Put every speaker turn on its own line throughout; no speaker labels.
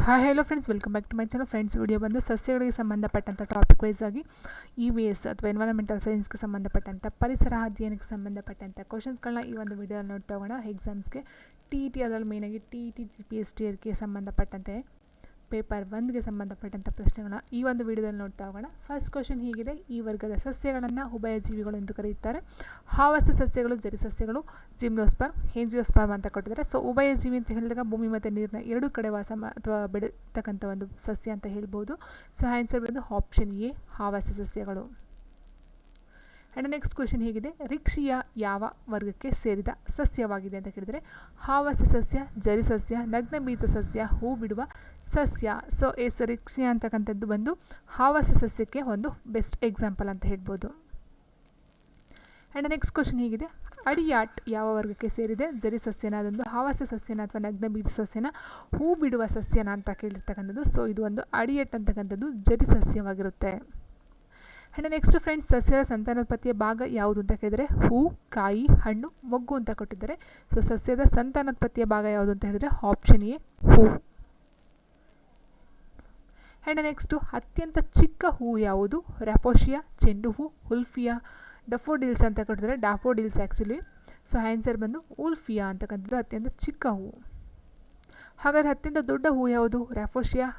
Hi hello friends, welcome back to my channel. Friends, video ಬಂದು ಸಸ್ಯಗಳಿಗೆ ಸಂಬಂಧಪಟ್ಟಂಥ topic wise ಆಗಿ EVS ಅಥವಾ ಎನ್ವೈರನ್ಮೆಂಟಲ್ ಸೈನ್ಸ್ಗೆ ಸಂಬಂಧಪಟ್ಟಂಥ ಪರಿಸರ ಅಧ್ಯಯನಕ್ಕೆ ಸಂಬಂಧಪಟ್ಟಂಥ ಕ್ವಶನ್ಸ್ಗಳನ್ನ ಈ ಒಂದು ವಿಡಿಯೋದಲ್ಲಿ ನೋಡ್ತಾ ಹೋಗೋಣ. ಎಕ್ಸಾಮ್ಸ್ಗೆ TET ಅದರಲ್ಲಿ ಮೇಯ್ನಾಗಿ TET GPSTಗೆ ಸಂಬಂಧಪಟ್ಟಂತೆ ಪೇಪರ್ 1ಗೆ ಸಂಬಂಧಪಟ್ಟಂಥ ಪ್ರಶ್ನೆಗಳನ್ನ ಈ ಒಂದು ವಿಡಿಯೋದಲ್ಲಿ ನೋಡ್ತಾ ಹೋಗೋಣ. ಫಸ್ಟ್ ಕ್ವಶನ್ ಹೀಗಿದೆ: ಈ ವರ್ಗದ ಸಸ್ಯಗಳನ್ನು ಉಭಯಜೀವಿಗಳು ಎಂದು ಕರೆಯುತ್ತಾರೆ. ಆವಾಸ ಸಸ್ಯಗಳು, ಜರಿಸಸ್ಯಗಳು, ಜಿಮ್ನೋಸ್ಪರ್ಮ್, ಏಂಜಿಯೋಸ್ಪರ್ಮ್ ಅಂತ ಕೊಟ್ಟಿದ್ದಾರೆ. ಸೊ ಉಭಯಜೀವಿ ಅಂತ ಹೇಳಿದಾಗ ಭೂಮಿ ಮತ್ತು ನೀರಿನ ಎರಡು ಕಡೆ ವಾಸ ಅಥವಾ ಬೆಳೀತಕ್ಕಂಥ ಒಂದು ಸಸ್ಯ ಅಂತ ಹೇಳ್ಬೋದು. ಸೊ ಆನ್ಸರ್ ಬಂದು ಆಪ್ಷನ್ ಎ, ಆವಾಸ ಸಸ್ಯಗಳು. ಆ್ಯಂಡ್ ನೆಕ್ಸ್ಟ್ ಕ್ವೆಶನ್ ಹೀಗಿದೆ: ರಿಕ್ಷಿಯ ಯಾವ ವರ್ಗಕ್ಕೆ ಸೇರಿದ ಸಸ್ಯವಾಗಿದೆ ಅಂತ ಕೇಳಿದರೆ ಆವಾಸ ಸಸ್ಯ, ಜರಿಸಸ್ಯ, ನಗ್ನ ಬೀಜ ಸಸ್ಯ, ಹೂ ಬಿಡುವ ಸಸ್ಯ. ಸೊ ರಿಕ್ಷಿಯ ಅಂತಕ್ಕಂಥದ್ದು ಬಂದು ಆವಾಸ ಸಸ್ಯಕ್ಕೆ ಒಂದು ಬೆಸ್ಟ್ ಎಕ್ಸಾಂಪಲ್ ಅಂತ ಹೇಳ್ಬೋದು. ಆ್ಯಂಡ್ ನೆಕ್ಸ್ಟ್ ಕ್ವೆಶನ್ ಹೀಗಿದೆ: ಅಡಿಯಾಟ್ ಯಾವ ವರ್ಗಕ್ಕೆ ಸೇರಿದೆ? ಜರಿಸಸ್ಯನ, ಅದೊಂದು ಆವಾಸ ಸಸ್ಯನ ಅಥವಾ ನಗ್ನ ಬೀಜ ಸಸ್ಯನ, ಹೂ ಬಿಡುವ ಸಸ್ಯನ ಅಂತ ಕೇಳಿರ್ತಕ್ಕಂಥದ್ದು. ಸೊ ಇದು ಒಂದು ಅಡಿಯಾಟ್ ಅಂತಕ್ಕಂಥದ್ದು ಜರಿಸಸ್ಯವಾಗಿರುತ್ತೆ. ಆ್ಯಂಡ್ ನೆಕ್ಸ್ಟ್ ಫ್ರೆಂಡ್ಸ್, ಸಸ್ಯದ ಸಂತಾನೋತ್ಪತ್ತಿಯ ಭಾಗ ಯಾವುದು ಅಂತ ಕೇಳಿದರೆ ಹೂ, ಕಾಯಿ, ಹಣ್ಣು, ಮೊಗ್ಗು ಅಂತ ಕೊಟ್ಟಿದ್ದಾರೆ. ಸೊ ಸಸ್ಯದ ಸಂತಾನೋತ್ಪತ್ತಿಯ ಭಾಗ ಯಾವುದು ಅಂತ ಹೇಳಿದರೆ option A, who. And next ಅತ್ಯಂತ ಚಿಕ್ಕ ಹೂ ಯಾವುದು? ರ್ಯಾಪೋಷಿಯಾ, ಚೆಂಡು ಹೂ, ಉಲ್ಫಿಯಾ, ಡಫೋಡಿಲ್ಸ್ ಅಂತ ಕೊಟ್ಟಿದ್ದಾರೆ. ಡಾಫೋಡಿಲ್ಸ್ ಆ್ಯಕ್ಚುಲಿ. ಸೊ ಆನ್ಸರ್ ಬಂದು ಉಲ್ಫಿಯಾ ಅಂತಕ್ಕಂಥದ್ದು ಅತ್ಯಂತ ಚಿಕ್ಕ ಹೂ. ಹಾಗಾದರೆ ಅತ್ಯಂತ ದೊಡ್ಡ ಹೂ ಯಾವುದು? ರ್ಯಾಪೋಷಿಯಾ,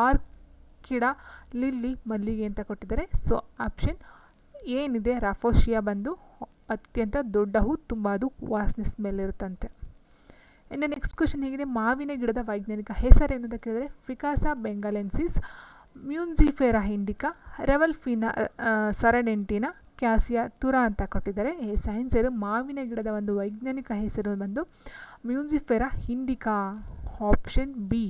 ಆರ್ಕಿಡಾ, ಲಿಲ್ಲಿ, ಮಲ್ಲಿಗೆ ಅಂತ ಕೊಟ್ಟಿದ್ದಾರೆ. ಸೊ ಆಪ್ಷನ್ ಏನಿದೆ ರಾಫೋಷಿಯಾ ಬಂದು ಅತ್ಯಂತ ದೊಡ್ಡ ಹೂ, ತುಂಬ ಅದು ವಾಸನೆ ಸ್ಮೆಲ್ ಇರುತ್ತಂತೆ. ಇನ್ನು ನೆಕ್ಸ್ಟ್ ಕ್ವೆಶನ್ ಹೇಗಿದೆ: ಮಾವಿನ ಗಿಡದ ವೈಜ್ಞಾನಿಕ ಹೆಸರೇನು ಅಂತ ಕೇಳಿದರೆ ಫಿಕಾಸಾ ಬೆಂಗಾಲೆನ್ಸಿಸ್, ಮ್ಯೂಂಜಿಫೆರಾ ಇಂಡಿಕಾ, ರೆವಲ್ಫಿನಾ ಸರಡೆಂಟಿನಾ, ಕ್ಯಾಸಿಯಾ ತುರಾ ಅಂತ ಕೊಟ್ಟಿದ್ದಾರೆ. ಆನ್ಸರ್ ಮಾವಿನ ಗಿಡದ ಒಂದು ವೈಜ್ಞಾನಿಕ ಹೆಸರು ಬಂದು ಮ್ಯೂಂಜಿಫೆರಾ ಇಂಡಿಕಾ, ಆಪ್ಷನ್ ಬಿ.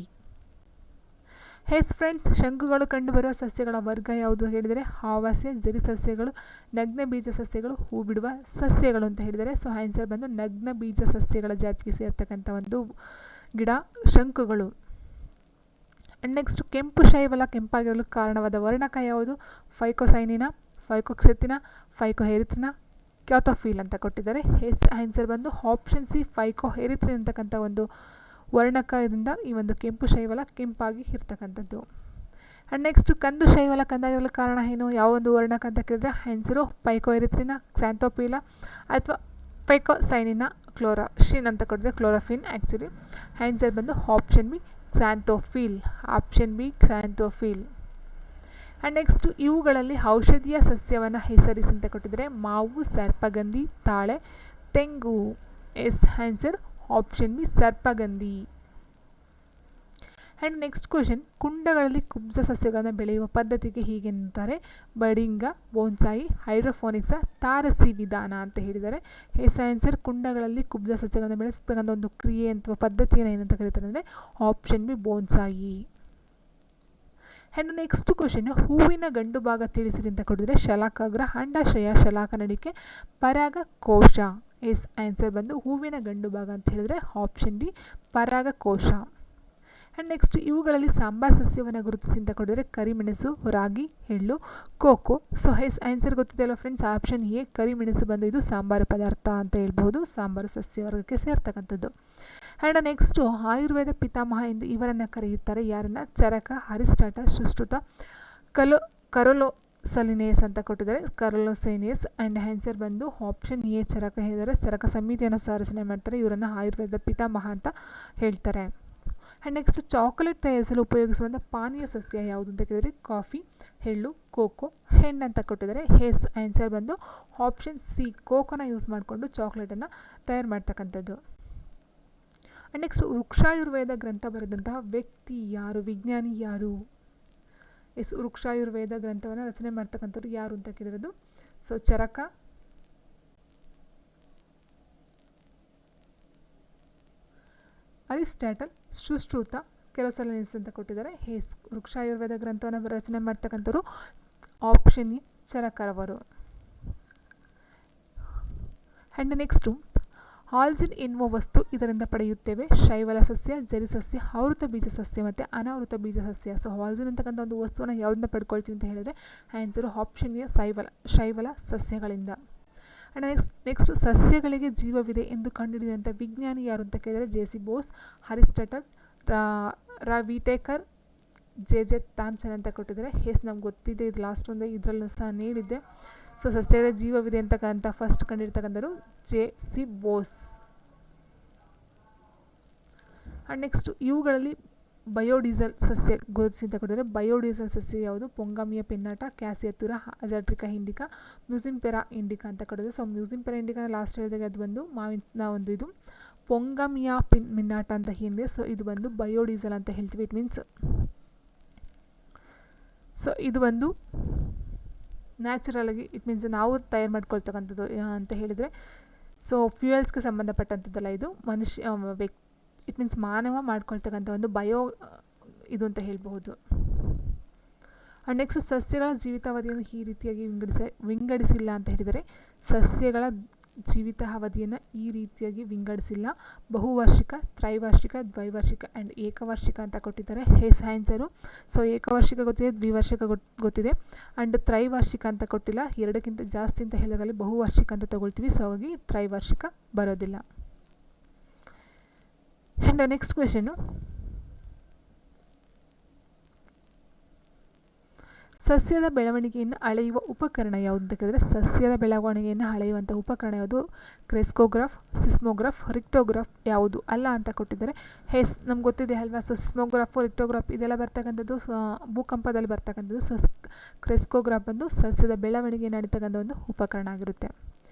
ಫ್ರೆಂಡ್ಸ್, ಶಂಕುಗಳು ಕಂಡುಬರುವ ಸಸ್ಯಗಳ ವರ್ಗ ಯಾವುದು ಹೇಳಿದರೆ ಆವಾಸ್ಯ, ಜರಿಸಸ್ಯಗಳು, ನಗ್ನ ಬೀಜ ಸಸ್ಯಗಳು, ಹೂ ಬಿಡುವ ಸಸ್ಯಗಳು ಅಂತ ಹೇಳಿದರೆ. ಸೊ ಆನ್ಸರ್ ಬಂದು ನಗ್ನ ಬೀಜ ಸಸ್ಯಗಳ ಜಾತಿಗೆ ಸೇರ್ತಕ್ಕಂಥ ಒಂದು ಗಿಡ ಶಂಕುಗಳು. ಆ್ಯಂಡ್ ನೆಕ್ಸ್ಟ್, ಕೆಂಪು ಶೈವಲ ಕೆಂಪಾಗಿರಲು ಕಾರಣವಾದ ವರ್ಣಕ ಯಾವುದು? ಫೈಕೋಸೈನಿನ, ಫೈಕೋಕ್ಸೆತಿನ, ಫೈಕೋಹೆರಿತ್ರಿನ, ಕ್ಯಾಥೋಫಿಲ್ ಅಂತ ಕೊಟ್ಟಿದ್ದಾರೆ. ಆನ್ಸರ್ ಬಂದು ಆಪ್ಷನ್ ಸಿ, ಫೈಕೋಹೆರಿತ್ರಿನ್ ಅಂತಕ್ಕಂಥ ಒಂದು ವರ್ಣಕದಿಂದ ಈ ಒಂದು ಕೆಂಪು ಶೈವಲ ಕೆಂಪಾಗಿ ಇರ್ತಕ್ಕಂಥದ್ದು. ಆ್ಯಂಡ್ ನೆಕ್ಸ್ಟ್, ಕಂದು ಶೈವಲ ಕಂದಾಗಿರಲು ಕಾರಣ ಏನು? ಯಾವ ಒಂದು ವರ್ಣಕ ಅಂತ ಕೇಳಿದ್ರೆ ಆನ್ಸರು ಫೈಕೋಹೆರಿತ್ರಿನ, ಕ್ಸಾಂಥೋಪಿಲ ಅಥವಾ ಫೈಕೋಸೈನಿನ, ಕ್ಲೋರಾಶಿನ್ ಅಂತ ಕೊಟ್ಟಿದ್ರೆ ಕ್ಲೋರೋಫಿನ್ ಆ್ಯಕ್ಚುಲಿ. ಆನ್ಸರ್ ಬಂದು option B, xanthophyll, option B xanthophyll. And next, ಇವುಗಳಲ್ಲಿ ಔಷಧೀಯ ಸಸ್ಯವನ್ನು ಹೆಸರಿಸಿ ಅಂತ ಕೊಟ್ಟಿದ್ದಾರೆ ಮಾವು, ಸರ್ಪಗಂಧಿ, ತಾಳೆ, ತೆಂಗು. ಆನ್ಸರ್ ಆಪ್ಷನ್ ಬಿ ಸರ್ಪಗಂಧಿ. ಆ್ಯಂಡ್ ನೆಕ್ಸ್ಟ್ ಕ್ವೆಶನ್: ಕುಂಡಗಳಲ್ಲಿ ಕುಬ್ಜ ಸಸ್ಯಗಳನ್ನು ಬೆಳೆಯುವ ಪದ್ಧತಿಗೆ ಹೀಗೆ ಅಂತಾರೆ ಬಡಿಂಗ, ಬೋನ್ಸಾಯಿ, ಹೈಡ್ರೋಫೋನಿಕ್ಸ, ತಾರಸಿ ವಿಧಾನ ಅಂತ ಹೇಳಿದ್ದಾರೆ. ಆನ್ಸರ್ ಕುಂಡಗಳಲ್ಲಿ ಕುಬ್ಜ ಸಸ್ಯಗಳನ್ನು ಬೆಳೆಸ್ತಕ್ಕಂಥ ಒಂದು ಕ್ರಿಯೆ ಅಥವಾ ಪದ್ಧತಿಯನ್ನು ಏನಂತ ಕರೀತಾರೆ ಅಂದರೆ option B bonsai. And next question: ಹೂವಿನ ಗಂಡು ಭಾಗ ತಿಳಿಸಿರಿ ಅಂತ ಕೊಟ್ಟಿದ್ರೆ ಶಲಾಕಾಗ್ರ, ಅಂಡಾಶಯ, ಶಲಾಕನಳಿಕೆ, ಪರಾಗಕೋಶ. ಆನ್ಸರ್ ಬಂದು ಹೂವಿನ ಗಂಡು ಭಾಗ ಅಂತ ಹೇಳಿದ್ರೆ ಆಪ್ಷನ್ ಡಿ, ಪರಾಗಕೋಶ. ಆ್ಯಂಡ್ ನೆಕ್ಸ್ಟ್, ಇವುಗಳಲ್ಲಿ ಸಾಂಬಾರ್ ಸಸ್ಯವನ್ನು ಗುರುತಿಸಿ ಅಂತ ಕೊಟ್ಟಿದ್ರೆ ಕರಿಮೆಣಸು, ರಾಗಿ, ಎಳ್ಳು, ಕೋಕೋ. ಸೊ ಆನ್ಸರ್ ಗೊತ್ತಿದೆ ಅಲ್ವ ಫ್ರೆಂಡ್ಸ್, ಆಪ್ಷನ್ ಎ ಕರಿಮೆಣಸು ಬಂದು ಇದು ಸಾಂಬಾರು ಪದಾರ್ಥ ಅಂತ ಹೇಳ್ಬೋದು, ಸಾಂಬಾರು ಸಸ್ಯ ವರ್ಗಕ್ಕೆ ಸೇರ್ತಕ್ಕಂಥದ್ದು. ಆ್ಯಂಡ್ ನೆಕ್ಸ್ಟು, ಆಯುರ್ವೇದ ಪಿತಾಮಹ ಎಂದು ಇವರನ್ನು ಕರೆಯುತ್ತಾರೆ ಯಾರನ್ನ? ಚರಕ, ಅರಿಸ್ಟಾಟಲ್, ಸುಶ್ರುತ, ಕರೋಲೋಸಲಿನಿಯಸ್ ಅಂತ ಕೊಟ್ಟಿದ್ದಾರೆ, ಕರೋಲೋಸೈನಿಯಸ್. ಆ್ಯಂಡ್ ಆನ್ಸರ್ ಬಂದು ಆಪ್ಷನ್ ಎ ಚರಕ ಹೇಳಿದರೆ ಚರಕ ಸಂಹಿತೆಯನ್ನು ರಚನೆ ಮಾಡ್ತಾರೆ, ಇವರನ್ನು ಆಯುರ್ವೇದ ಪಿತಾಮಹ ಅಂತ ಹೇಳ್ತಾರೆ. ಆ್ಯಂಡ್ ನೆಕ್ಸ್ಟ್, ಚಾಕೊಲೇಟ್ ತಯಾರಿಸಲು ಉಪಯೋಗಿಸುವಂಥ ಪಾನೀಯ ಸಸ್ಯ ಯಾವುದು ಅಂತ ಕೇಳಿದರೆ ಕಾಫಿ, ಎಳ್ಳು, ಕೋಕೋ, ಹೆಣ್ಣು ಅಂತ ಕೊಟ್ಟಿದ್ದಾರೆ. ಆನ್ಸರ್ ಬಂದು ಆಪ್ಷನ್ ಸಿ, ಕೋಕೋನ ಯೂಸ್ ಮಾಡಿಕೊಂಡು ಚಾಕ್ಲೇಟನ್ನು ತಯಾರು ಮಾಡ್ತಕ್ಕಂಥದ್ದು. ಆ್ಯಂಡ್ ನೆಕ್ಸ್ಟ್, ವೃಕ್ಷಾಯುರ್ವೇದ ಗ್ರಂಥ ಬರೆದಂತಹ ವ್ಯಕ್ತಿ ಯಾರು? ವಿಜ್ಞಾನಿ ಯಾರು? ವೃಕ್ಷಾಯುರ್ವೇದ ಗ್ರಂಥವನ್ನು ರಚನೆ ಮಾಡ್ತಕ್ಕಂಥವ್ರು ಯಾರು ಅಂತ ಕೇಳಿರೋದು so Charaka, Aristotle, Sushruta, Carolus Linnaeus ಅಂತ ಕೊಟ್ಟಿದ್ದಾರೆ. ವೃಕ್ಷಾಯುರ್ವೇದ ಗ್ರಂಥವನ್ನು ರಚನೆ ಮಾಡ್ತಕ್ಕಂಥವ್ರು ಆಪ್ಷನ್ ಎ ಚರಕರವರು. ಆ್ಯಂಡ್ ನೆಕ್ಸ್ಟು, ಆಲ್ಜಿನ್ ಎನ್ನುವ ವಸ್ತು ಇದರಿಂದ ಪಡೆಯುತ್ತೇವೆ ಶೈವಲ ಸಸ್ಯ, ಜರಿಸಸ್ಯ, ಆವೃತ ಬೀಜ ಸಸ್ಯ ಮತ್ತು ಅನಾವೃತ ಬೀಜ ಸಸ್ಯ. ಸೊ ಆಲ್ಜಿನ್ ಅಂತಕ್ಕಂಥ ಒಂದು ವಸ್ತುವನ್ನು ಯಾವುದನ್ನ ಪಡ್ಕೊಳ್ತೀವಿ ಅಂತ ಹೇಳಿದ್ರೆ ಆನ್ಸರು ಆಪ್ಷನ್ ಎ ಶೈವಲ ಸಸ್ಯಗಳಿಂದ. ಆ್ಯಂಡ್ ನೆಕ್ಸ್ಟ್ ಸಸ್ಯಗಳಿಗೆ ಜೀವವಿದೆ ಎಂದು ಕಂಡುಹಿಡಿದಂಥ ವಿಜ್ಞಾನಿ ಯಾರು ಅಂತ ಕೇಳಿದರೆ J C Bose, Aristotle, Whittaker, J Thomson ಅಂತ ಕೊಟ್ಟಿದ್ದಾರೆ. ನಮ್ಗೆ ಗೊತ್ತಿದೆ, ಇದು ಲಾಸ್ಟ್ ಒಂದು ಇದರಲ್ಲೂ ಸಹ ನೀಡಿದ್ದೆ. ಸೊ ಸಸ್ಯಗಳ ಜೀವವಿದೆ ಅಂತಕ್ಕಂಥ ಫಸ್ಟ್ ಕಂಡಿರ್ತಕ್ಕಂಥವ್ರು ಜೆ.ಸಿ. ಬೋಸ್. ಆ್ಯಂಡ್ ನೆಕ್ಸ್ಟ್ ಇವುಗಳಲ್ಲಿ ಬಯೋಡೀಸೆಲ್ ಸಸ್ಯ ಗುರುತಿಸಿ ಅಂತ ಕೊಟ್ಟಿದ್ದಾರೆ. ಬಯೋಡೀಸೆಲ್ ಸಸ್ಯ ಯಾವುದು? ಪೊಂಗಮಿಯಾ ಪಿನ್ನಾಟ, ಕ್ಯಾಸಿಯತುರಾ, ಅಜಾಟ್ರಿಕಾ ಇಂಡಿಕಾ, ಮ್ಯೂಸಿಂಪೆರಾ ಇಂಡಿಕಾ ಅಂತ ಕೊಟ್ಟಿದ್ದಾರೆ. ಸೊ ಮ್ಯೂಸಿಂಪೆರಾ ಇಂಡಿಕಾ ಲಾಸ್ಟ್ ಹೇಳಿದಾಗ ಅದು ಒಂದು ಮಾವಿನ ಒಂದು ಇದು. ಪೊಂಗಮಿಯಾ ಪಿನ್ನಾಟ ಅಂತ ಹಿಂದೆ. ಸೊ ಇದು ಬಂದು ಬಯೋಡೀಸೆಲ್ ಅಂತ ಹೇಳ್ತೀವಿ. ಇಟ್ ಮೀನ್ಸ್ ಸೊ ಇದು ಒಂದು ನ್ಯಾಚುರಲಾಗಿ ಇಟ್ ಮೀನ್ಸ್ ನಾವು ತಯಾರು ಮಾಡ್ಕೊಳ್ತಕ್ಕಂಥದ್ದು ಅಂತ ಹೇಳಿದರೆ, ಸೊ ಫ್ಯೂಯಲ್ಸ್ಗೆ ಸಂಬಂಧಪಟ್ಟಂಥದ್ದಲ್ಲ, ಇದು ಮನುಷ್ಯ ಇಟ್ ಮೀನ್ಸ್ ಮಾನವ ಮಾಡ್ಕೊಳ್ತಕ್ಕಂಥ ಒಂದು ಬಯೋ ಇದು ಅಂತ ಹೇಳ್ಬಹುದು. ಆ್ಯಂಡ್ ನೆಕ್ಸ್ಟ್ ಸಸ್ಯಗಳ ಜೀವಿತಾವಧಿಯನ್ನು ಈ ರೀತಿಯಾಗಿ ವಿಂಗಡಿಸಿಲ್ಲ ಅಂತ ಹೇಳಿದರೆ, ಸಸ್ಯಗಳ ಜೀವಿತಾವಧಿಯನ್ನು ಈ ರೀತಿಯಾಗಿ ವಿಂಗಡಿಸಿಲ್ಲ. ಬಹುವಾರ್ಷಿಕ, ತ್ರೈವಾರ್ಷಿಕ, ದ್ವೈವಾರ್ಷಿಕ ಆ್ಯಂಡ್ ಏಕವಾರ್ಷಿಕ ಅಂತ ಕೊಟ್ಟಿದ್ದಾರೆ. ಆನ್ಸರು. ಸೊ ಏಕವಾರ್ಷಿಕ ಗೊತ್ತಿದೆ, ದ್ವಿವಾರ್ಷಿಕ ಗೊತ್ತಿದೆ, ಆ್ಯಂಡ್ ತ್ರೈವಾರ್ಷಿಕ ಅಂತ ಕೊಟ್ಟಿಲ್ಲ. ಎರಡಕ್ಕಿಂತ ಜಾಸ್ತಿ ಅಂತ ಹೇಳಿದಾಗಲೇ ಬಹುವಾರ್ಷಿಕ ಅಂತ ತಗೊಳ್ತೀವಿ. ಸೊ ಹಾಗಾಗಿ ತ್ರೈವಾರ್ಷಿಕ ಬರೋದಿಲ್ಲ. ಆ್ಯಂಡ್ ನೆಕ್ಸ್ಟ್ ಕ್ವೆಶನು, ಸಸ್ಯದ ಬೆಳವಣಿಗೆಯನ್ನು ಅಳೆಯುವ ಉಪಕರಣ ಯಾವುದು ಅಂತ ಕೇಳಿದರೆ, ಸಸ್ಯದ ಬೆಳವಣಿಗೆಯನ್ನು ಅಳೆಯುವಂಥ ಉಪಕರಣ ಯಾವುದು? ಕ್ರೆಸ್ಕೋಗ್ರಾಫ್, ಸಿಸ್ಮೋಗ್ರಾಫ್, ರಿಕ್ಟೋಗ್ರಾಫ್ ಯಾವುದು ಅಲ್ಲ ಅಂತ ಕೊಟ್ಟಿದ್ದಾರೆ. ನಮ್ಗೆ ಗೊತ್ತಿದೆ ಅಲ್ವಾ. ಸೊ ಸಿಸ್ಮೋಗ್ರಾಫು, ರಿಕ್ಟೋಗ್ರಾಫ್ ಇದೆಲ್ಲ ಬರ್ತಕ್ಕಂಥದ್ದು ಭೂಕಂಪದಲ್ಲಿ ಬರ್ತಕ್ಕಂಥದ್ದು. ಸೊ ಕ್ರೆಸ್ಕೋಗ್ರಾಫ್ ಬಂದು ಸಸ್ಯದ ಬೆಳವಣಿಗೆಯನ್ನು ಅಳಿತಕ್ಕಂಥ ಒಂದು ಉಪಕರಣ ಆಗಿರುತ್ತೆ.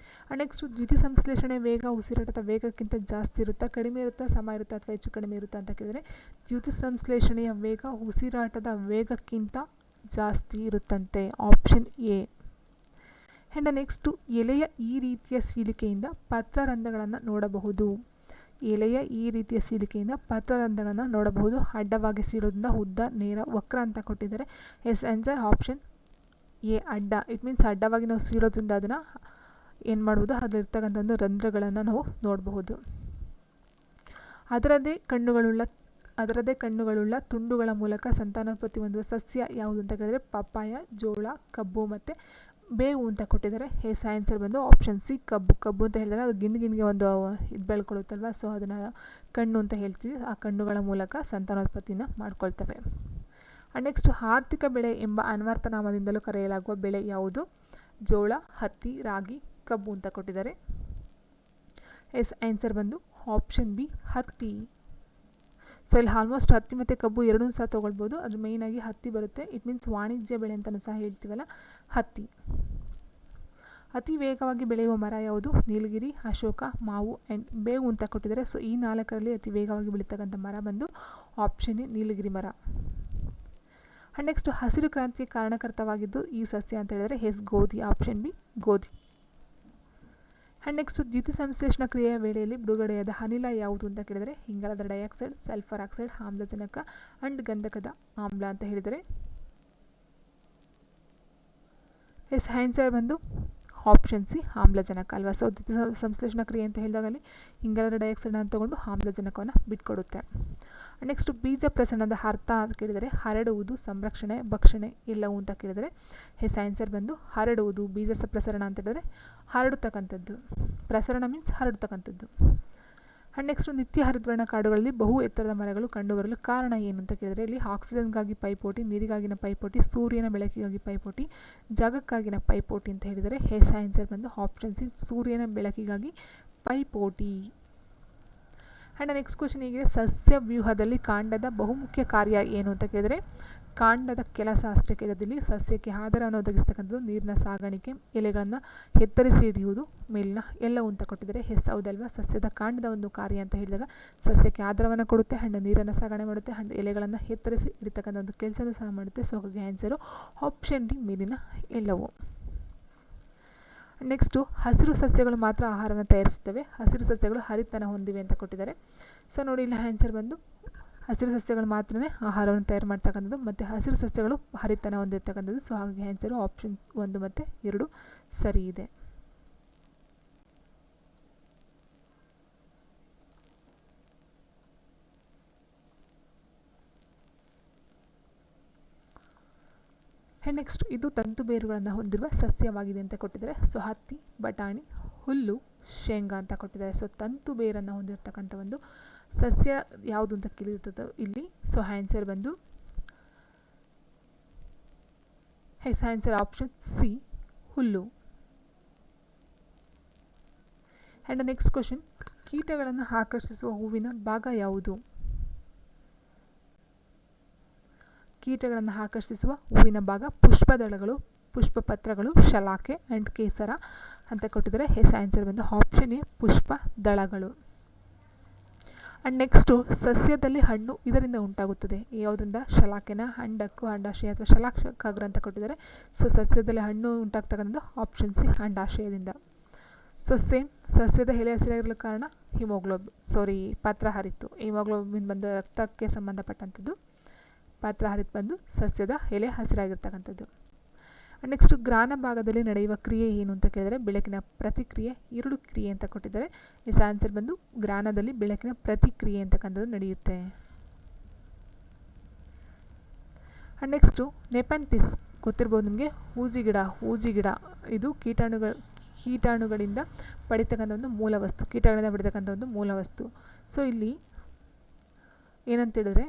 ನೆಕ್ಸ್ಟು ದ್ಯುತಿ ಸಂಶ್ಲೇಷಣೆ ವೇಗ ಉಸಿರಾಟದ ವೇಗಕ್ಕಿಂತ ಜಾಸ್ತಿ ಇರುತ್ತಾ, ಕಡಿಮೆ ಇರುತ್ತಾ, ಸಮ ಇರುತ್ತಾ ಅಥವಾ ಹೆಚ್ಚು ಕಡಿಮೆ ಇರುತ್ತಾ ಅಂತ ಕೇಳಿದರೆ, ದ್ಯುತಿ ಸಂಶ್ಲೇಷಣೆಯ ವೇಗ ಉಸಿರಾಟದ ವೇಗಕ್ಕಿಂತ ಜಾಸ್ತಿ ಇರುತ್ತಂತೆ. Option A. ಆ್ಯಂಡ್ ನೆಕ್ಸ್ಟು ಎಲೆಯ ಈ ರೀತಿಯ ಸೀಳಿಕೆಯಿಂದ ಪತ್ರರಂಧ್ರಗಳನ್ನು ನೋಡಬಹುದು. ಎಲೆಯ ಈ ರೀತಿಯ ಸೀಳಿಕೆಯಿಂದ ಪತ್ರರಂಧ್ರಗಳನ್ನು ನೋಡಬಹುದು. ಅಡ್ಡವಾಗಿ ಸೀಳೋದ್ರಿಂದ ಉದ್ದ, ನೇರ, ವಕ್ರ ಅಂತ ಕೊಟ್ಟಿದ್ದಾರೆ. ಆನ್ಸರ್ ಆಪ್ಷನ್ ಎ ಅಡ್ಡ. ಇಟ್ ಮೀನ್ಸ್ ಅಡ್ಡವಾಗಿ ನಾವು ಸೀಳೋದ್ರಿಂದ ಅದನ್ನು ಏನು ಮಾಡ್ಬೋದು, ಅದರಲ್ಲಿರ್ತಕ್ಕಂಥ ಒಂದು ರಂಧ್ರಗಳನ್ನು ನಾವು ನೋಡಬಹುದು. ಅದರದೇ ಕಣ್ಣುಗಳುಳ್ಳ ತುಂಡುಗಳ ಮೂಲಕ ಸಂತಾನೋತ್ಪತ್ತಿ ಹೊಂದುವ ಸಸ್ಯ ಯಾವುದು ಅಂತ ಕೇಳಿದರೆ, ಪಪ್ಪಾಯ, ಜೋಳ, ಕಬ್ಬು ಮತ್ತು ಬೇವು ಅಂತ ಕೊಟ್ಟಿದ್ದಾರೆ. ಆನ್ಸರ್ ಬಂದು ಆಪ್ಷನ್ ಸಿ ಕಬ್ಬು. ಕಬ್ಬು ಅಂತ ಹೇಳಿದಾಗ ಅದು ಗಿಣ್ಣಿಗೆ ಒಂದು ಇದು ಬೆಳ್ಕೊಳ್ಳುತ್ತಲ್ವ. ಸೊ ಅದನ್ನು ಕಣ್ಣು ಅಂತ ಹೇಳ್ತೀವಿ. ಆ ಕಣ್ಣುಗಳ ಮೂಲಕ ಸಂತಾನೋತ್ಪತ್ತಿನ ಮಾಡ್ಕೊಳ್ತವೆ. ನೆಕ್ಸ್ಟ್ ಆರ್ಥಿಕ ಬೆಳೆ ಎಂಬ ಅನ್ವರ್ಥ ನಾಮದಿಂದಲೂ ಕರೆಯಲಾಗುವ ಬೆಳೆ ಯಾವುದು? ಜೋಳ, ಹತ್ತಿ, ರಾಗಿ, ಕಬ್ಬು ಅಂತ ಕೊಟ್ಟಿದ್ದಾರೆ. ಆನ್ಸರ್ ಬಂದು ಆಪ್ಷನ್ ಬಿ ಹತ್ತಿ. ಸೊ ಇಲ್ಲಿ ಆಲ್ಮೋಸ್ಟ್ ಹತ್ತಿ ಮತ್ತು ಕಬ್ಬು ಎರಡೂ ಸಹ ತೊಗೊಳ್ಬೋದು. ಅದು ಮೇಯ್ನಾಗಿ ಹತ್ತಿ ಬರುತ್ತೆ. ಇಟ್ ಮೀನ್ಸ್ ವಾಣಿಜ್ಯ ಬೆಳೆ ಅಂತಲೂ ಸಹ ಹೇಳ್ತೀವಲ್ಲ, ಹತ್ತಿ. ಅತಿ ವೇಗವಾಗಿ ಬೆಳೆಯುವ ಮರ ಯಾವುದು? ನೀಲಗಿರಿ, ಅಶೋಕ, ಮಾವು ಆ್ಯಂಡ್ ಬೇವು ಅಂತ ಕೊಟ್ಟಿದ್ದಾರೆ. ಸೊ ಈ ನಾಲ್ಕರಲ್ಲಿ ಅತಿ ವೇಗವಾಗಿ ಬೆಳೀತಕ್ಕಂಥ ಮರ ಬಂದು ಆಪ್ಷನ್ ಎ ನೀಲಗಿರಿ ಮರ. ಆ್ಯಂಡ್ ನೆಕ್ಸ್ಟ್ ಹಸಿರು ಕ್ರಾಂತಿಗೆ ಕಾರಣಕರ್ತವಾಗಿದ್ದು ಈ ಸಸ್ಯ ಅಂತ ಹೇಳಿದರೆ ಗೋಧಿ. ಆಪ್ಷನ್ ಬಿ ಗೋಧಿ. ಆ್ಯಂಡ್ ನೆಕ್ಸ್ಟ್ ದ್ಯುತಿ ಸಂಶ್ಲೇಷಣಾ ಕ್ರಿಯೆಯ ವೇಳೆಯಲ್ಲಿ ಬಿಡುಗಡೆಯಾದ ಅನಿಲ ಯಾವುದು ಅಂತ ಕೇಳಿದರೆ, ಇಂಗಾಲದ ಡೈಆಕ್ಸೈಡ್, ಸಲ್ಫರ್ ಆಕ್ಸೈಡ್, ಆಮ್ಲಜನಕ ಆ್ಯಂಡ್ ಗಂಧಕದ ಆಮ್ಲ ಅಂತ ಹೇಳಿದರೆ. ಆನ್ಸರ್ ಬಂದು ಆಪ್ಷನ್ ಸಿ ಆಮ್ಲಜನಕ ಅಲ್ವಾ. ಸೊ ದ್ಯುತಿ ಸಂಶ್ಲೇಷಣಾ ಕ್ರಿಯೆ ಅಂತ ಹೇಳಿದಾಗಲಿ ಇಂಗಾಲದ ಡೈಆಕ್ಸೈಡನ್ನು ತಗೊಂಡು ಆಮ್ಲಜನಕವನ್ನು ಬಿಟ್ಕೊಡುತ್ತೆ. ನೆಕ್ಸ್ಟ್ ಬೀಜ ಪ್ರಸರಣದ ಅರ್ಥ ಅಂತ ಕೇಳಿದರೆ, ಹರಡುವುದು, ಸಂರಕ್ಷಣೆ, ಭಕ್ಷಣೆ ಎಲ್ಲವೂ ಅಂತ ಕೇಳಿದರೆ. ಆನ್ಸರ್ ಬಂದು ಹರಡುವುದು. ಬೀಜ ಪ್ರಸರಣ ಅಂತ ಹೇಳಿದರೆ ಹರಡ್ತಕ್ಕಂಥದ್ದು. ಪ್ರಸರಣ ಮೀನ್ಸ್ ಹರಡ್ತಕ್ಕಂಥದ್ದು. ಆ್ಯಂಡ್ ನೆಕ್ಸ್ಟ್ ನಿತ್ಯ ಹರಿದ್ವರ್ಣ ಕಾಡುಗಳಲ್ಲಿ ಬಹು ಎತ್ತರದ ಮರಗಳು ಕಂಡುಬರಲು ಕಾರಣ ಏನು ಅಂತ ಕೇಳಿದರೆ, ಇಲ್ಲಿ ಆಕ್ಸಿಜನ್ಗಾಗಿ ಪೈಪೋಟಿ, ನೀರಿಗಾಗಿನ ಪೈಪೋಟಿ, ಸೂರ್ಯನ ಬೆಳಕಿಗಾಗಿ ಪೈಪೋಟಿ, ಜಾಗಕ್ಕಾಗಿನ ಪೈಪೋಟಿ ಅಂತ ಹೇಳಿದರೆ. ಆನ್ಸರ್ ಬಂದು ಆಪ್ಷನ್ ಸಿ ಸೂರ್ಯನ ಬೆಳಕಿಗಾಗಿ ಪೈಪೋಟಿ. ಆ್ಯಂಡ್ ನೆಕ್ಸ್ಟ್ ಕ್ವೆಶನ್ ಹೀಗಿದೆ, ಸಸ್ಯ ವ್ಯೂಹದಲ್ಲಿ ಕಾಂಡದ ಬಹುಮುಖ್ಯ ಕಾರ್ಯ ಏನು ಅಂತ ಕೇಳಿದರೆ, ಕಾಂಡದ ಕೆಲಸ ಅಷ್ಟೇ ಕೇಳಿದಲ್ಲಿ ಸಸ್ಯಕ್ಕೆ ಆಧಾರವನ್ನು ಒದಗಿಸ್ತಕ್ಕಂಥದ್ದು ನೀರಿನ ಸಾಗಾಣಿಕೆ, ಎಲೆಗಳನ್ನು ಎತ್ತರಿಸಿ ಹಿಡಿಯುವುದು, ಮೇಲಿನ ಎಲ್ಲವೂ ಅಂತ ಕೊಟ್ಟಿದ್ದಾರೆ. ಹೌದಲ್ವಾ. ಸಸ್ಯದ ಕಾಂಡದ ಒಂದು ಕಾರ್ಯ ಅಂತ ಹೇಳಿದಾಗ ಸಸ್ಯಕ್ಕೆ ಆಧಾರವನ್ನು ಕೊಡುತ್ತೆ, ಹಣ್ಣು ನೀರನ್ನು ಸಾಗಣೆ ಮಾಡುತ್ತೆ, ಹಣ್ಣು ಎಲೆಗಳನ್ನು ಎತ್ತರಿಸಿ ಹಿಡಿತಕ್ಕಂಥ ಒಂದು ಕೆಲಸನೂ ಸಹ ಮಾಡುತ್ತೆ. ಸೊ ಹಾಗಾಗಿ ಆನ್ಸರು ಆಪ್ಷನ್ ಡಿ ಮೇಲಿನ ಎಲ್ಲವೂ. ನೆಕ್ಸ್ಟು ಹಸಿರು ಸಸ್ಯಗಳು ಮಾತ್ರ ಆಹಾರವನ್ನು ತಯಾರಿಸುತ್ತವೆ, ಹಸಿರು ಸಸ್ಯಗಳು ಹರಿತನ ಹೊಂದಿವೆ ಅಂತ ಕೊಟ್ಟಿದ್ದಾರೆ. ಸೊ ನೋಡಿ ಇಲ್ಲಿ ಆನ್ಸರ್ ಬಂದು ಹಸಿರು ಸಸ್ಯಗಳು ಮಾತ್ರನೇ ಆಹಾರವನ್ನು ತಯಾರು ಮಾಡ್ತಕ್ಕಂಥದ್ದು ಮತ್ತು ಹಸಿರು ಸಸ್ಯಗಳು ಹರಿತನ ಹೊಂದಿರ್ತಕ್ಕಂಥದ್ದು. ಸೊ ಹಾಗಾಗಿ ಆನ್ಸರು ಆಪ್ಷನ್ 1 ಮತ್ತು 2 ಸರಿ ಇದೆ. ನೆಕ್ಸ್ಟ್ ಇದು ತಂತು ಬೇರುಗಳನ್ನು ಹೊಂದಿರುವ ಸಸ್ಯವಾಗಿದೆ ಅಂತ ಕೊಟ್ಟಿದ್ದಾರೆ. ಸೊ ಹತ್ತಿ, ಬಟಾಣಿ, ಹುಲ್ಲು, ಶೇಂಗಾ ಅಂತ ಕೊಟ್ಟಿದ್ದಾರೆ. ಸೊ ತಂತು ಬೇರನ್ನು ಹೊಂದಿರತಕ್ಕಂಥ ಒಂದು ಸಸ್ಯ ಯಾವುದು ಅಂತ ಕೇಳಿರ್ತದೆ ಇಲ್ಲಿ. ಸೊ ಆನ್ಸರ್ ಬಂದು ಆನ್ಸರ್ ಆಪ್ಷನ್ ಸಿ, ಹುಲ್ಲು. ಆ್ಯಂಡ್ ನೆಕ್ಸ್ಟ್ ಕ್ವಶನ್, ಕೀಟಗಳನ್ನು ಆಕರ್ಷಿಸುವ ಹೂವಿನ ಭಾಗ ಯಾವುದು? ಕೀಟಗಳನ್ನು ಆಕರ್ಷಿಸುವ ಹೂವಿನ ಭಾಗ ಪುಷ್ಪದಳಗಳು, ಪುಷ್ಪಪತ್ರಗಳು, ಶಲಾಕೆ ಆ್ಯಂಡ್ ಕೇಸರ ಅಂತ ಕೊಟ್ಟಿದ್ದಾರೆ. ಆನ್ಸರ್ ಬಂದು ಆಪ್ಷನ್ ಎ, ಪುಷ್ಪದಳಗಳು. ಆ್ಯಂಡ್ ನೆಕ್ಸ್ಟು, ಸಸ್ಯದಲ್ಲಿ ಹಣ್ಣು ಇದರಿಂದ ಉಂಟಾಗುತ್ತದೆ, ಯಾವುದರಿಂದ? ಶಲಾಕೆನ, ಅಂಡಕ್ಕು, ಅಂಡಾಶಯ ಅಥವಾ ಶಲಾಕಾಗ್ರ ಅಂತ ಕೊಟ್ಟಿದ್ದಾರೆ. ಸೊ ಸಸ್ಯದಲ್ಲಿ ಹಣ್ಣು ಉಂಟಾಗ್ತಕ್ಕಂಥದ್ದು ಆಪ್ಷನ್ ಸಿ, ಅಂಡಾಶಯದಿಂದ. ಸೊ ಸೇಮ್, ಸಸ್ಯದ ಎಲೆ ಹಸಿರಾಗಿರಲು ಕಾರಣ ಪತ್ರಹರಿತು. ಹಿಮೋಗ್ಲೋಬಿನ್ ಬಂದು ರಕ್ತಕ್ಕೆ ಸಂಬಂಧಪಟ್ಟಂಥದ್ದು, ಪತ್ರಹರಿತ ಬಂದು ಸಸ್ಯದ ಎಲೆ ಹಸಿರಾಗಿರ್ತಕ್ಕಂಥದ್ದು. ನೆಕ್ಸ್ಟು, ಗ್ರಾನ ಭಾಗದಲ್ಲಿ ನಡೆಯುವ ಕ್ರಿಯೆ ಏನು ಅಂತ ಕೇಳಿದರೆ ಬೆಳಕಿನ ಪ್ರತಿಕ್ರಿಯೆ, ಎರಡು ಕ್ರಿಯೆ ಅಂತ ಕೊಟ್ಟಿದ್ದಾರೆ. ಆನ್ಸರ್ ಬಂದು ಗ್ರಾನದಲ್ಲಿ ಬೆಳಕಿನ ಪ್ರತಿಕ್ರಿಯೆ ಅಂತಕ್ಕಂಥದ್ದು ನಡೆಯುತ್ತೆ. ನೆಕ್ಸ್ಟು, ನೆಪಂಥಿಸ್ ಗೊತ್ತಿರ್ಬೋದು ನಿಮಗೆ, ಹೂಜಿ ಗಿಡ ಇದು ಕೀಟಾಣುಗಳಿಂದ ಪಡಿತಕ್ಕಂಥ ಒಂದು ಮೂಲವಸ್ತು, ಕೀಟಗಳಿಂದ ಪಡಿತಕ್ಕಂಥ ಒಂದು ಮೂಲವಸ್ತು. ಸೊ ಇಲ್ಲಿ ಏನಂತ ಹೇಳಿದ್ರೆ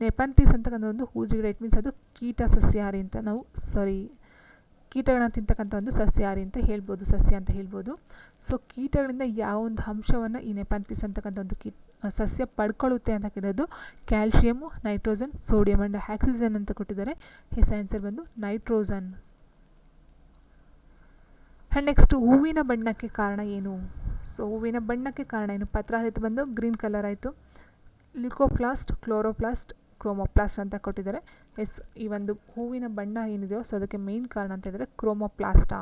ನೆಪಂಥಿಸ್ ಅಂತಕ್ಕಂಥ ಒಂದು ಹೂಜಿ ಗಿಡ, ಇಟ್ ಮೀನ್ಸ್ ಅದು ಕೀಟ ಸಸ್ಯಾಹಾರಿ ಅಂತ ನಾವು ಕೀಟಗಳನ್ನ ತಿಂತಕ್ಕಂಥ ಒಂದು ಸಸ್ಯಾಹಾರಿ ಅಂತ ಹೇಳ್ಬೋದು, ಸಸ್ಯ ಅಂತ ಹೇಳ್ಬೋದು. ಸೊ ಕೀಟಗಳಿಂದ ಯಾವ ಒಂದು ಅಂಶವನ್ನು ಈ ನೆಪಂಥಿಸ್ ಅಂತಕ್ಕಂಥ ಒಂದು ಸಸ್ಯ ಪಡ್ಕೊಳ್ಳುತ್ತೆ ಅಂತ ಕೇಳೋದು calcium, nitrogen, sodium and oxygen ಅಂತ ಕೊಟ್ಟಿದ್ದಾರೆ. ಆನ್ಸರ್ ಬಂದು ನೈಟ್ರೋಜನ್. ಆ್ಯಂಡ್ ನೆಕ್ಸ್ಟ್, ಹೂವಿನ ಬಣ್ಣಕ್ಕೆ ಕಾರಣ ಏನು? ಸೊ ಹೂವಿನ ಬಣ್ಣಕ್ಕೆ ಕಾರಣ ಏನು? ಪತ್ರಹರಿತ ಬಂದು ಗ್ರೀನ್ ಕಲರ್ ಆಯಿತು, ಲಿಕೋಪ್ಲಾಸ್ಟ್, ಕ್ಲೋರೋಪ್ಲಾಸ್ಟ್, ಕ್ರೋಮೋಪ್ಲಾಸ್ಟ್ ಅಂತ ಕೊಟ್ಟಿದ್ದಾರೆ. ಈ ಒಂದು ಹೂವಿನ ಬಣ್ಣ ಏನಿದೆಯೋ ಸೊ ಅದಕ್ಕೆ ಮೇನ್ ಕಾರಣ ಅಂತ ಹೇಳಿದರೆ ಕ್ರೋಮೋಪ್ಲಾಸ್ಟಾ.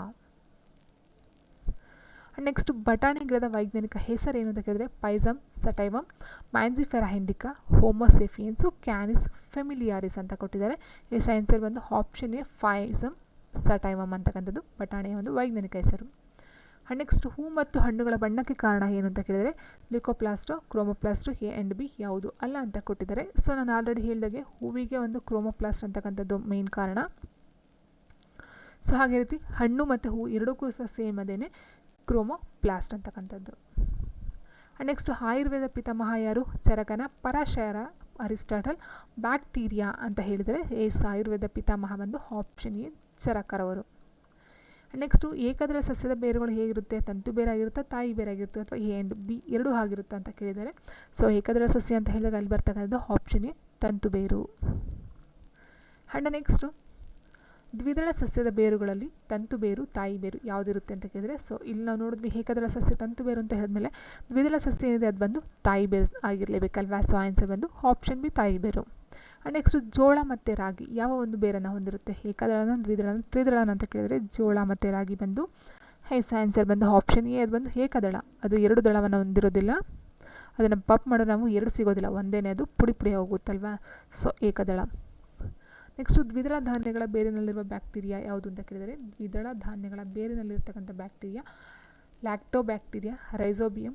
ನೆಕ್ಸ್ಟ್, ಬಟಾಣಿ ಗಿಡದ ವೈಜ್ಞಾನಿಕ ಹೆಸರು ಏನು ಅಂತ ಕೇಳಿದರೆ ಪೈಸಮ್ ಸಟೈವಮ್, ಮ್ಯಾಂಜಿಫೆರಾ ಇಂಡಿಕಾ, ಹೋಮೋಸೆಫಿಯನ್ಸು, ಕ್ಯಾನಿಸ್ ಫೆಮಿಲಿಯಾರಿಸ್ ಅಂತ ಕೊಟ್ಟಿದ್ದಾರೆ. ಆನ್ಸರ್ ಬಂದು ಆಪ್ಷನ್ ಎ, ಪೈಸಮ್ ಸಟೈವಮ್ ಅಂತಕ್ಕಂಥದ್ದು ಬಟಾಣಿಯ ಒಂದು ವೈಜ್ಞಾನಿಕ ಹೆಸರು. ನೆಕ್ಸ್ಟ್, ಹೂ ಮತ್ತು ಹಣ್ಣುಗಳ ಬಣ್ಣಕ್ಕೆ ಕಾರಣ ಏನು ಅಂತ ಕೇಳಿದರೆ ಲಿಕೋಪ್ಲಾಸ್ಟೋ, ಕ್ರೋಮೋಪ್ಲಾಸ್ಟು, ಎ ಆ್ಯಂಡ್ ಬಿ ಯಾವುದು ಅಲ್ಲ ಅಂತ ಕೊಟ್ಟಿದ್ದಾರೆ. ಸೊ ನಾನು ಆಲ್ರೆಡಿ ಹೇಳಿದಾಗೆ ಹೂವಿಗೆ ಒಂದು ಕ್ರೋಮೋಪ್ಲಾಸ್ಟ್ ಅಂತಕ್ಕಂಥದ್ದು ಮೇನ್ ಕಾರಣ. ಸೊ ಹಾಗೆ ರೀತಿ ಹಣ್ಣು ಮತ್ತು ಹೂ ಎರಡಕ್ಕೂ ಸಹ ಸೇಮ್ ಅದೇನೆ, ಕ್ರೋಮೋಪ್ಲಾಸ್ಟ್ ಅಂತಕ್ಕಂಥದ್ದು. ನೆಕ್ಸ್ಟ್, ಆಯುರ್ವೇದ ಪಿತಾಮಹ ಯಾರು? ಚರಕನ, ಪರಾಶರ, ಅರಿಸ್ಟಾಟಲ್, ಬ್ಯಾಕ್ಟೀರಿಯಾ ಅಂತ ಹೇಳಿದರೆ ಆಯುರ್ವೇದ ಪಿತಾಮಹ ಬಂದು ಆಪ್ಷನ್ ಎ, ಚರಕರವರು. ನೆಕ್ಸ್ಟು, ಏಕದಳ ಸಸ್ಯದ ಬೇರುಗಳು ಹೇಗಿರುತ್ತೆ? ತಂತು ಬೇರಾಗಿರುತ್ತೆ, ತಾಯಿ ಬೇರಾಗಿರುತ್ತೆ, ಅಥವಾ ಎ ಆ್ಯಂಡ್ ಬಿ ಎರಡೂ ಆಗಿರುತ್ತೆ ಅಂತ ಕೇಳಿದ್ದಾರೆ. ಸೊ ಏಕದಳ ಸಸ್ಯ ಅಂತ ಹೇಳಿದಾಗ ಅಲ್ಲಿ ಬರ್ತಕ್ಕಂಥದ್ದು ಆಪ್ಷನ್ ಎ, ತಂತು ಬೇರು. ಆ್ಯಂಡ್ ನೆಕ್ಸ್ಟು, ದ್ವಿದಳ ಸಸ್ಯದ ಬೇರುಗಳಲ್ಲಿ ತಂತು ಬೇರು, ತಾಯಿ ಬೇರು ಯಾವುದಿರುತ್ತೆ ಅಂತ ಕೇಳಿದರೆ ಸೊ ಇಲ್ಲಿ ನಾವು ನೋಡಿದ್ವಿ ಏಕದಳ ಸಸ್ಯ ತಂತು ಬೇರು ಅಂತ ಹೇಳಿದ್ಮೇಲೆ ದ್ವಿದಳ ಸಸ್ಯ ಏನಿದೆ ಅದು ಬಂದು ತಾಯಿ ಬೇರು ಆಗಿರಲೇಬೇಕಲ್ವಾ. ಸೊ ಆನ್ಸರ್ ಬಂದು ಆಪ್ಷನ್ ಬಿ, ತಾಯಿ ಬೇರು. ನೆಕ್ಸ್ಟು, ಜೋಳ ಮತ್ತು ರಾಗಿ ಯಾವ ಒಂದು ಬೇರನ್ನು ಹೊಂದಿರುತ್ತೆ? ಏಕದಳನ, ದ್ವಿದಳನ, ತ್ರಿದಳನ ಅಂತ ಕೇಳಿದರೆ ಜೋಳ ಮತ್ತು ರಾಗಿ ಬಂದು ಆನ್ಸರ್ ಬಂದು ಆಪ್ಷನ್ ಎ, ಅದು ಬಂದು ಏಕದಳ. ಅದು ಎರಡು ದಳವನ್ನು ಹೊಂದಿರೋದಿಲ್ಲ, ಅದನ್ನು ಪಪ್ ಮಾಡೋದು ನಾವು ಎರಡು ಸಿಗೋದಿಲ್ಲ, ಒಂದೇನೇ, ಅದು ಪುಡಿ ಪುಡಿ ಹೋಗುತ್ತಲ್ವಾ. ಸೊ ಏಕದಳ. ನೆಕ್ಸ್ಟು, ದ್ವಿದಳ ಧಾನ್ಯಗಳ ಬೇರಿನಲ್ಲಿರುವ ಬ್ಯಾಕ್ಟೀರಿಯಾ ಯಾವುದು ಅಂತ ಕೇಳಿದರೆ ದ್ವಿದಳ ಧಾನ್ಯಗಳ ಬೇರಿನಲ್ಲಿರ್ತಕ್ಕಂಥ ಬ್ಯಾಕ್ಟೀರಿಯಾ ಲ್ಯಾಕ್ಟೋಬ್ಯಾಕ್ಟೀರಿಯಾ, ರೈಸೋಬಿಯಂ,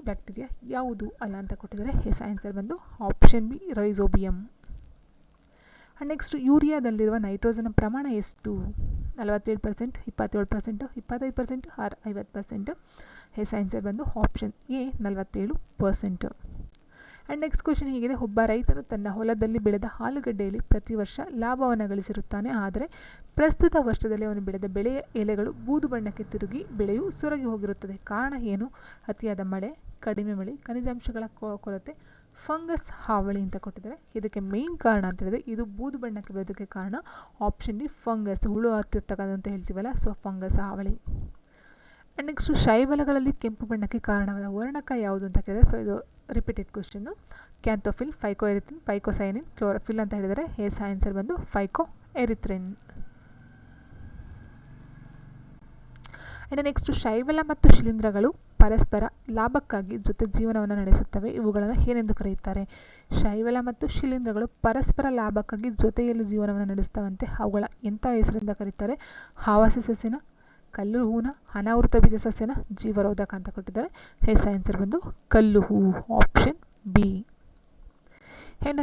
ಬ್ಯಾಕ್ಟೀರಿಯಾ ಯಾವುದು ಅಲ್ಲ ಅಂತ ಕೊಟ್ಟಿದ್ದಾರೆ. ಆನ್ಸರ್ ಬಂದು ಆಪ್ಷನ್ ಬಿ, ರೈಸೋಬಿಯಂ. ನೆಕ್ಸ್ಟ್, ಯೂರಿಯಾದಲ್ಲಿರುವ ನೈಟ್ರೋಜನ್ ಪ್ರಮಾಣ ಎಷ್ಟು? 47%, 27%, 25% ಆರ್ 50%. ಆನ್ಸರ್ ಬಂದು ಆಪ್ಷನ್ ಎ, 47%. ನೆಕ್ಸ್ಟ್ ಕ್ವೆಶ್ಚನ್ ಹೀಗಿದೆ, ಒಬ್ಬ ರೈತನು ತನ್ನ ಹೊಲದಲ್ಲಿ ಬೆಳೆದ ಆಲೂಗಡ್ಡೆಯಲ್ಲಿ ಪ್ರತಿ ವರ್ಷ ಲಾಭವನ್ನು ಗಳಿಸಿರುತ್ತಾನೆ. ಆದರೆ ಪ್ರಸ್ತುತ ವರ್ಷದಲ್ಲಿ ಅವನು ಬೆಳೆದ ಬೆಳೆಯ ಎಲೆಗಳು ಬೂದು ಬಣ್ಣಕ್ಕೆ ತಿರುಗಿ ಬೆಳೆಯು ಸೊರಗಿ ಹೋಗಿರುತ್ತದೆ. ಕಾರಣ ಏನು? ಅತಿಯಾದ ಮಳೆ, ಕಡಿಮೆ ಮಳೆ, ಖನಿಜಾಂಶಗಳ ಕೊರತೆ, ಫಂಗಸ್ ಹಾವಳಿ ಅಂತ ಕೊಟ್ಟಿದ್ದಾರೆ. ಇದಕ್ಕೆ ಮೇನ್ ಕಾರಣ ಅಂತ ಹೇಳಿದ್ರೆ ಇದು ಬೂದು ಬಣ್ಣಕ್ಕೆ ಬೆಳೆದಕ್ಕೆ ಕಾರಣ ಆಪ್ಷನ್ ಡಿ, ಫಂಗಸ್, ಹುಳು ಹತ್ತಿರ್ತಕ್ಕಂಥ ಅಂತ ಹೇಳ್ತೀವಲ್ಲ, ಸೊ ಫಂಗಸ್ ಹಾವಳಿ. ನೆಕ್ಸ್ಟು, ಶೈವಲಗಳಲ್ಲಿ ಕೆಂಪು ಬಣ್ಣಕ್ಕೆ ಕಾರಣವಾದ ವರ್ಣಕ ಯಾವುದು ಅಂತ ಕೇಳಿದರೆ ಸೊ ಇದು ರಿಪೀಟೆಡ್ ಕ್ವೆಶ್ಚನ್ನು. ಕ್ಯಾಂಥೋಫಿಲ್, ಫೈಕೋಎರಿಥ್ರಿನ್, ಫೈಕೋಸೈನಿನ್, ಕ್ಲೋರೋಫಿಲ್ ಅಂತ ಹೇಳಿದರೆ ಆನ್ಸರ್ ಬಂದು ಫೈಕೋಎರಿಥ್ರಿನ್. ನೆಕ್ಸ್ಟು, ಶೈವಲ ಮತ್ತು ಶಿಲೀಂಧ್ರಗಳು ಪರಸ್ಪರ ಲಾಭಕ್ಕಾಗಿ ಜೊತೆ ಜೀವನವನ್ನು ನಡೆಸುತ್ತವೆ. ಇವುಗಳನ್ನು ಏನೆಂದು ಕರೆಯುತ್ತಾರೆ? ಶೈವಲ ಮತ್ತು ಶಿಲೀಂಧ್ರಗಳು ಪರಸ್ಪರ ಲಾಭಕ್ಕಾಗಿ ಜೊತೆಯಲ್ಲಿ ಜೀವನವನ್ನು ನಡೆಸ್ತವಂತೆ. ಅವುಗಳ ಎಂಥ ಹೆಸರಿಂದ ಕರೀತಾರೆ? ಆವಾಸಿ ಸಸ್ಯನ, ಕಲ್ಲು ಹೂವಿನ, ಅನಾವೃತ ಬೀಜ ಸಸ್ಯನ, ಜೀವರೋಧಕ ಅಂತ ಕೊಟ್ಟಿದ್ದಾರೆ. ಆನ್ಸರ್ ಬಂದು ಕಲ್ಲು ಹೂವು, ಆಪ್ಷನ್ ಬಿ.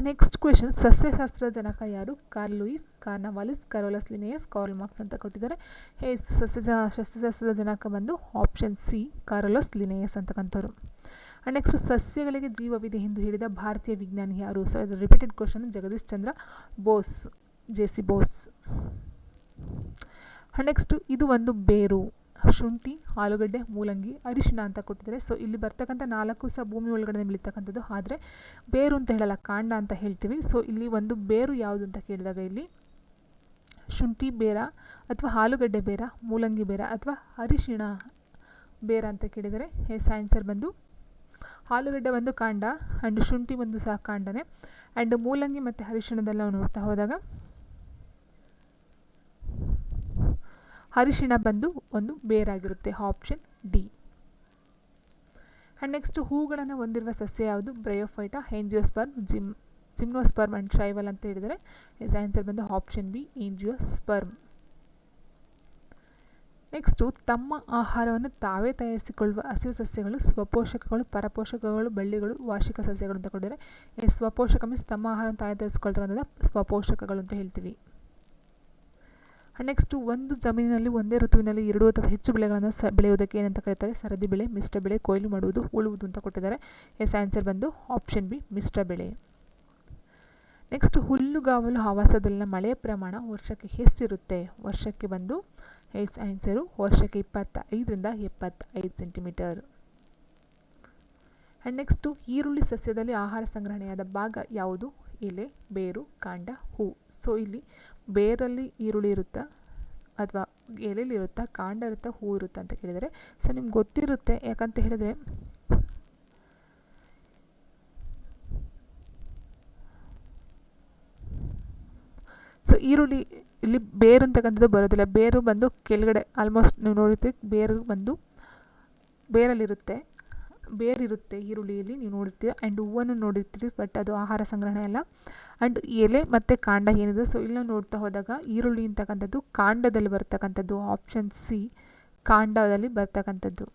ನೆಕ್ಸ್ಟ್ ಕ್ವೆಶನ್, ಸಸ್ಯಶಾಸ್ತ್ರದ ಜನಕ ಯಾರು? Carl Lewis, Cornwallis, Carolus Linnaeus, Karl Marx ಅಂತ ಕೊಟ್ಟಿದ್ದಾರೆ. ಸಸ್ಯಶಾಸ್ತ್ರದ ಜನಕ ಬಂದು ಆಪ್ಷನ್ ಸಿ, ಕಾರೋಲಸ್ ಲಿನೇಯಸ್ ಅಂತಕ್ಕಂಥವ್ರು. ನೆಕ್ಸ್ಟ್ ಸಸ್ಯಗಳಿಗೆ ಜೀವವಿದೆ ಎಂದು ಹೇಳಿದ ಭಾರತೀಯ ವಿಜ್ಞಾನಿ ಯಾರು? ಸೊ ಇದು repeated question. Jagadish Chandra Bose, J C. Bose. Next ಇದು ಒಂದು ಬೇರು. ಶುಂಠಿ, ಆಲೂಗಡ್ಡೆ, ಮೂಲಂಗಿ, ಅರಿಶಿಣ ಅಂತ ಕೊಟ್ಟಿದ್ದಾರೆ. ಸೊ ಇಲ್ಲಿ ಬರ್ತಕ್ಕಂಥ 4 ಸಹ ಭೂಮಿ ಒಳಗಡೆ ಬೆಳೀತಕ್ಕಂಥದ್ದು, ಆದರೆ ಬೇರು ಅಂತ ಹೇಳಲ್ಲ, ಕಾಂಡ ಅಂತ ಹೇಳ್ತೀವಿ. ಸೊ ಇಲ್ಲಿ ಒಂದು ಬೇರು ಯಾವುದು ಅಂತ ಕೇಳಿದಾಗ ಇಲ್ಲಿ ಶುಂಠಿ ಬೇರ ಅಥವಾ ಆಲೂಗಡ್ಡೆ ಬೇರ, ಮೂಲಂಗಿ ಬೇರ ಅಥವಾ ಅರಿಶಿಣ ಬೇರ ಅಂತ ಕೇಳಿದರೆ ಆನ್ಸರ್ ಬಂದು ಆಲೂಗಡ್ಡೆ ಒಂದು ಕಾಂಡ ಆ್ಯಂಡ್ ಶುಂಠಿ ಒಂದು ಸಹ ಕಾಂಡನೇ. ಆ್ಯಂಡ್ ಮೂಲಂಗಿ ಮತ್ತು ಅರಿಶಿಣದೆಲ್ಲ ನೋಡ್ತಾ ಹೋದಾಗ ಅರಿಶಿಣ ಬಂದು ಒಂದು ಬೇರಾಗಿರುತ್ತೆ, ಆಪ್ಷನ್ ಡಿ. ಆ್ಯಂಡ್ ನೆಕ್ಸ್ಟ್ ಹೂಗಳನ್ನು ಹೊಂದಿರುವ ಸಸ್ಯ ಯಾವುದು? ಬ್ರಯೋಫೈಟಾ, ಏಂಜಿಯೋಸ್ಪರ್ಮ್, ಜಿಮ್ನೋಸ್ಪರ್ಮ್ ಆ್ಯಂಡ್ ಶೈವಲ್ ಅಂತ ಹೇಳಿದರೆ ಆನ್ಸರ್ ಬಂದು ಆಪ್ಷನ್ ಬಿ, ಏಂಜಿಯೋಸ್ಪರ್ಮ್. ನೆಕ್ಸ್ಟು ತಮ್ಮ ಆಹಾರವನ್ನು ತಾವೇ ತಯಾರಿಸಿಕೊಳ್ಳುವ ಹಸಿರು ಸಸ್ಯಗಳು ಸ್ವಪೋಷಕಗಳು, ಪರಪೋಷಕಗಳು, ಬಳ್ಳಿಗಳು, ವಾರ್ಷಿಕ ಸಸ್ಯಗಳು ಅಂತ ಕೊಟ್ಟಿದ್ದಾರೆ. ಸ್ವಪೋಷಕ ಮೀನ್ಸ್ ತಮ್ಮ ಆಹಾರವನ್ನು ತಾವೇ ತಯಾರಿಸಿಕೊಳ್ತಕ್ಕಂಥ ಸ್ವಪೋಷಕಗಳು ಅಂತ ಹೇಳ್ತೀವಿ. ನೆಕ್ಸ್ಟು ಒಂದು ಜಮೀನಿನಲ್ಲಿ ಒಂದೇ ಋತುವಿನಲ್ಲಿ 2 ಅಥವಾ ಹೆಚ್ಚು ಬೆಳೆಗಳನ್ನು ಬೆಳೆಯುವುದಕ್ಕೆ ಏನಂತ ಕರೀತಾರೆ? ಸರದಿ ಬೆಳೆ, ಮಿಶ್ರ ಬೆಳೆ, ಕೊಯ್ಲು ಮಾಡುವುದು, ಉಳುವುದು ಅಂತ ಕೊಟ್ಟಿದ್ದಾರೆ. ಆನ್ಸರ್ ಬಂದು ಆಪ್ಷನ್ ಬಿ, ಮಿಶ್ರ ಬೆಳೆ. ನೆಕ್ಸ್ಟ್ ಹುಲ್ಲುಗಾವಲು ಆವಾಸದಲ್ಲಿನ ಮಳೆಯ ಪ್ರಮಾಣ ವರ್ಷಕ್ಕೆ ಎಷ್ಟಿರುತ್ತೆ? ವರ್ಷಕ್ಕೆ ಬಂದು ಆನ್ಸರು ವರ್ಷಕ್ಕೆ 25ರಿಂದ 75 ಸೆಂಟಿಮೀಟರ್. ಆ್ಯಂಡ್ ನೆಕ್ಸ್ಟು ಈರುಳ್ಳಿ ಸಸ್ಯದಲ್ಲಿ ಆಹಾರ ಸಂಗ್ರಹಣೆಯಾದ ಭಾಗ ಯಾವುದು? ಎಲೆ, ಬೇರು, ಕಾಂಡ, ಹೂ. ಸೊ ಇಲ್ಲಿ ಬೇರಲ್ಲಿ ಈರುಳ್ಳಿ ಇರುತ್ತಾ ಅಥವಾ ಎಲೆಯಲ್ಲಿ ಇರುತ್ತಾ, ಕಾಂಡ ಇರುತ್ತಾ, ಹೂ ಇರುತ್ತಾ ಅಂತ ಕೇಳಿದರೆ ಸೊ ನಿಮ್ಗೆ ಗೊತ್ತಿರುತ್ತೆ. ಯಾಕಂತ ಹೇಳಿದರೆ ಸೊ ಈರುಳ್ಳಿ ಇಲ್ಲಿ ಬೇರು ಅಂತಕ್ಕಂಥದ್ದು ಬರೋದಿಲ್ಲ. ಬೇರು ಬಂದು ಕೆಳಗಡೆ ಆಲ್ಮೋಸ್ಟ್ ನೀವು ನೋಡಿರ್ತೀವಿ, ಬೇರು ಬಂದು ಬೇರಲ್ಲಿರುತ್ತೆ, ಬೇರಿರುತ್ತೆ ಈರುಳ್ಳಿಯಲ್ಲಿ ನೀವು ನೋಡಿರ್ತೀವಿ. ಆ್ಯಂಡ್ ಹೂವನ್ನು ನೋಡಿರ್ತೀರಿ, ಬಟ್ ಅದು ಆಹಾರ ಸಂಗ್ರಹಣೆ ಅಲ್ಲ. ಆ್ಯಂಡ್ ಎಲೆ ಮತ್ತು ಕಾಂಡ ಏನಿದೆ ಸೊ ಇಲ್ಲಿ ನೋಡ್ತಾ ಹೋದಾಗ ಈರುಳ್ಳಿ ಅಂತಕ್ಕಂಥದ್ದು ಕಾಂಡದಲ್ಲಿ ಬರ್ತಕ್ಕಂಥದ್ದು, ಆಪ್ಷನ್ ಸಿ, ಕಾಂಡದಲ್ಲಿ ಬರ್ತಕ್ಕಂಥದ್ದು.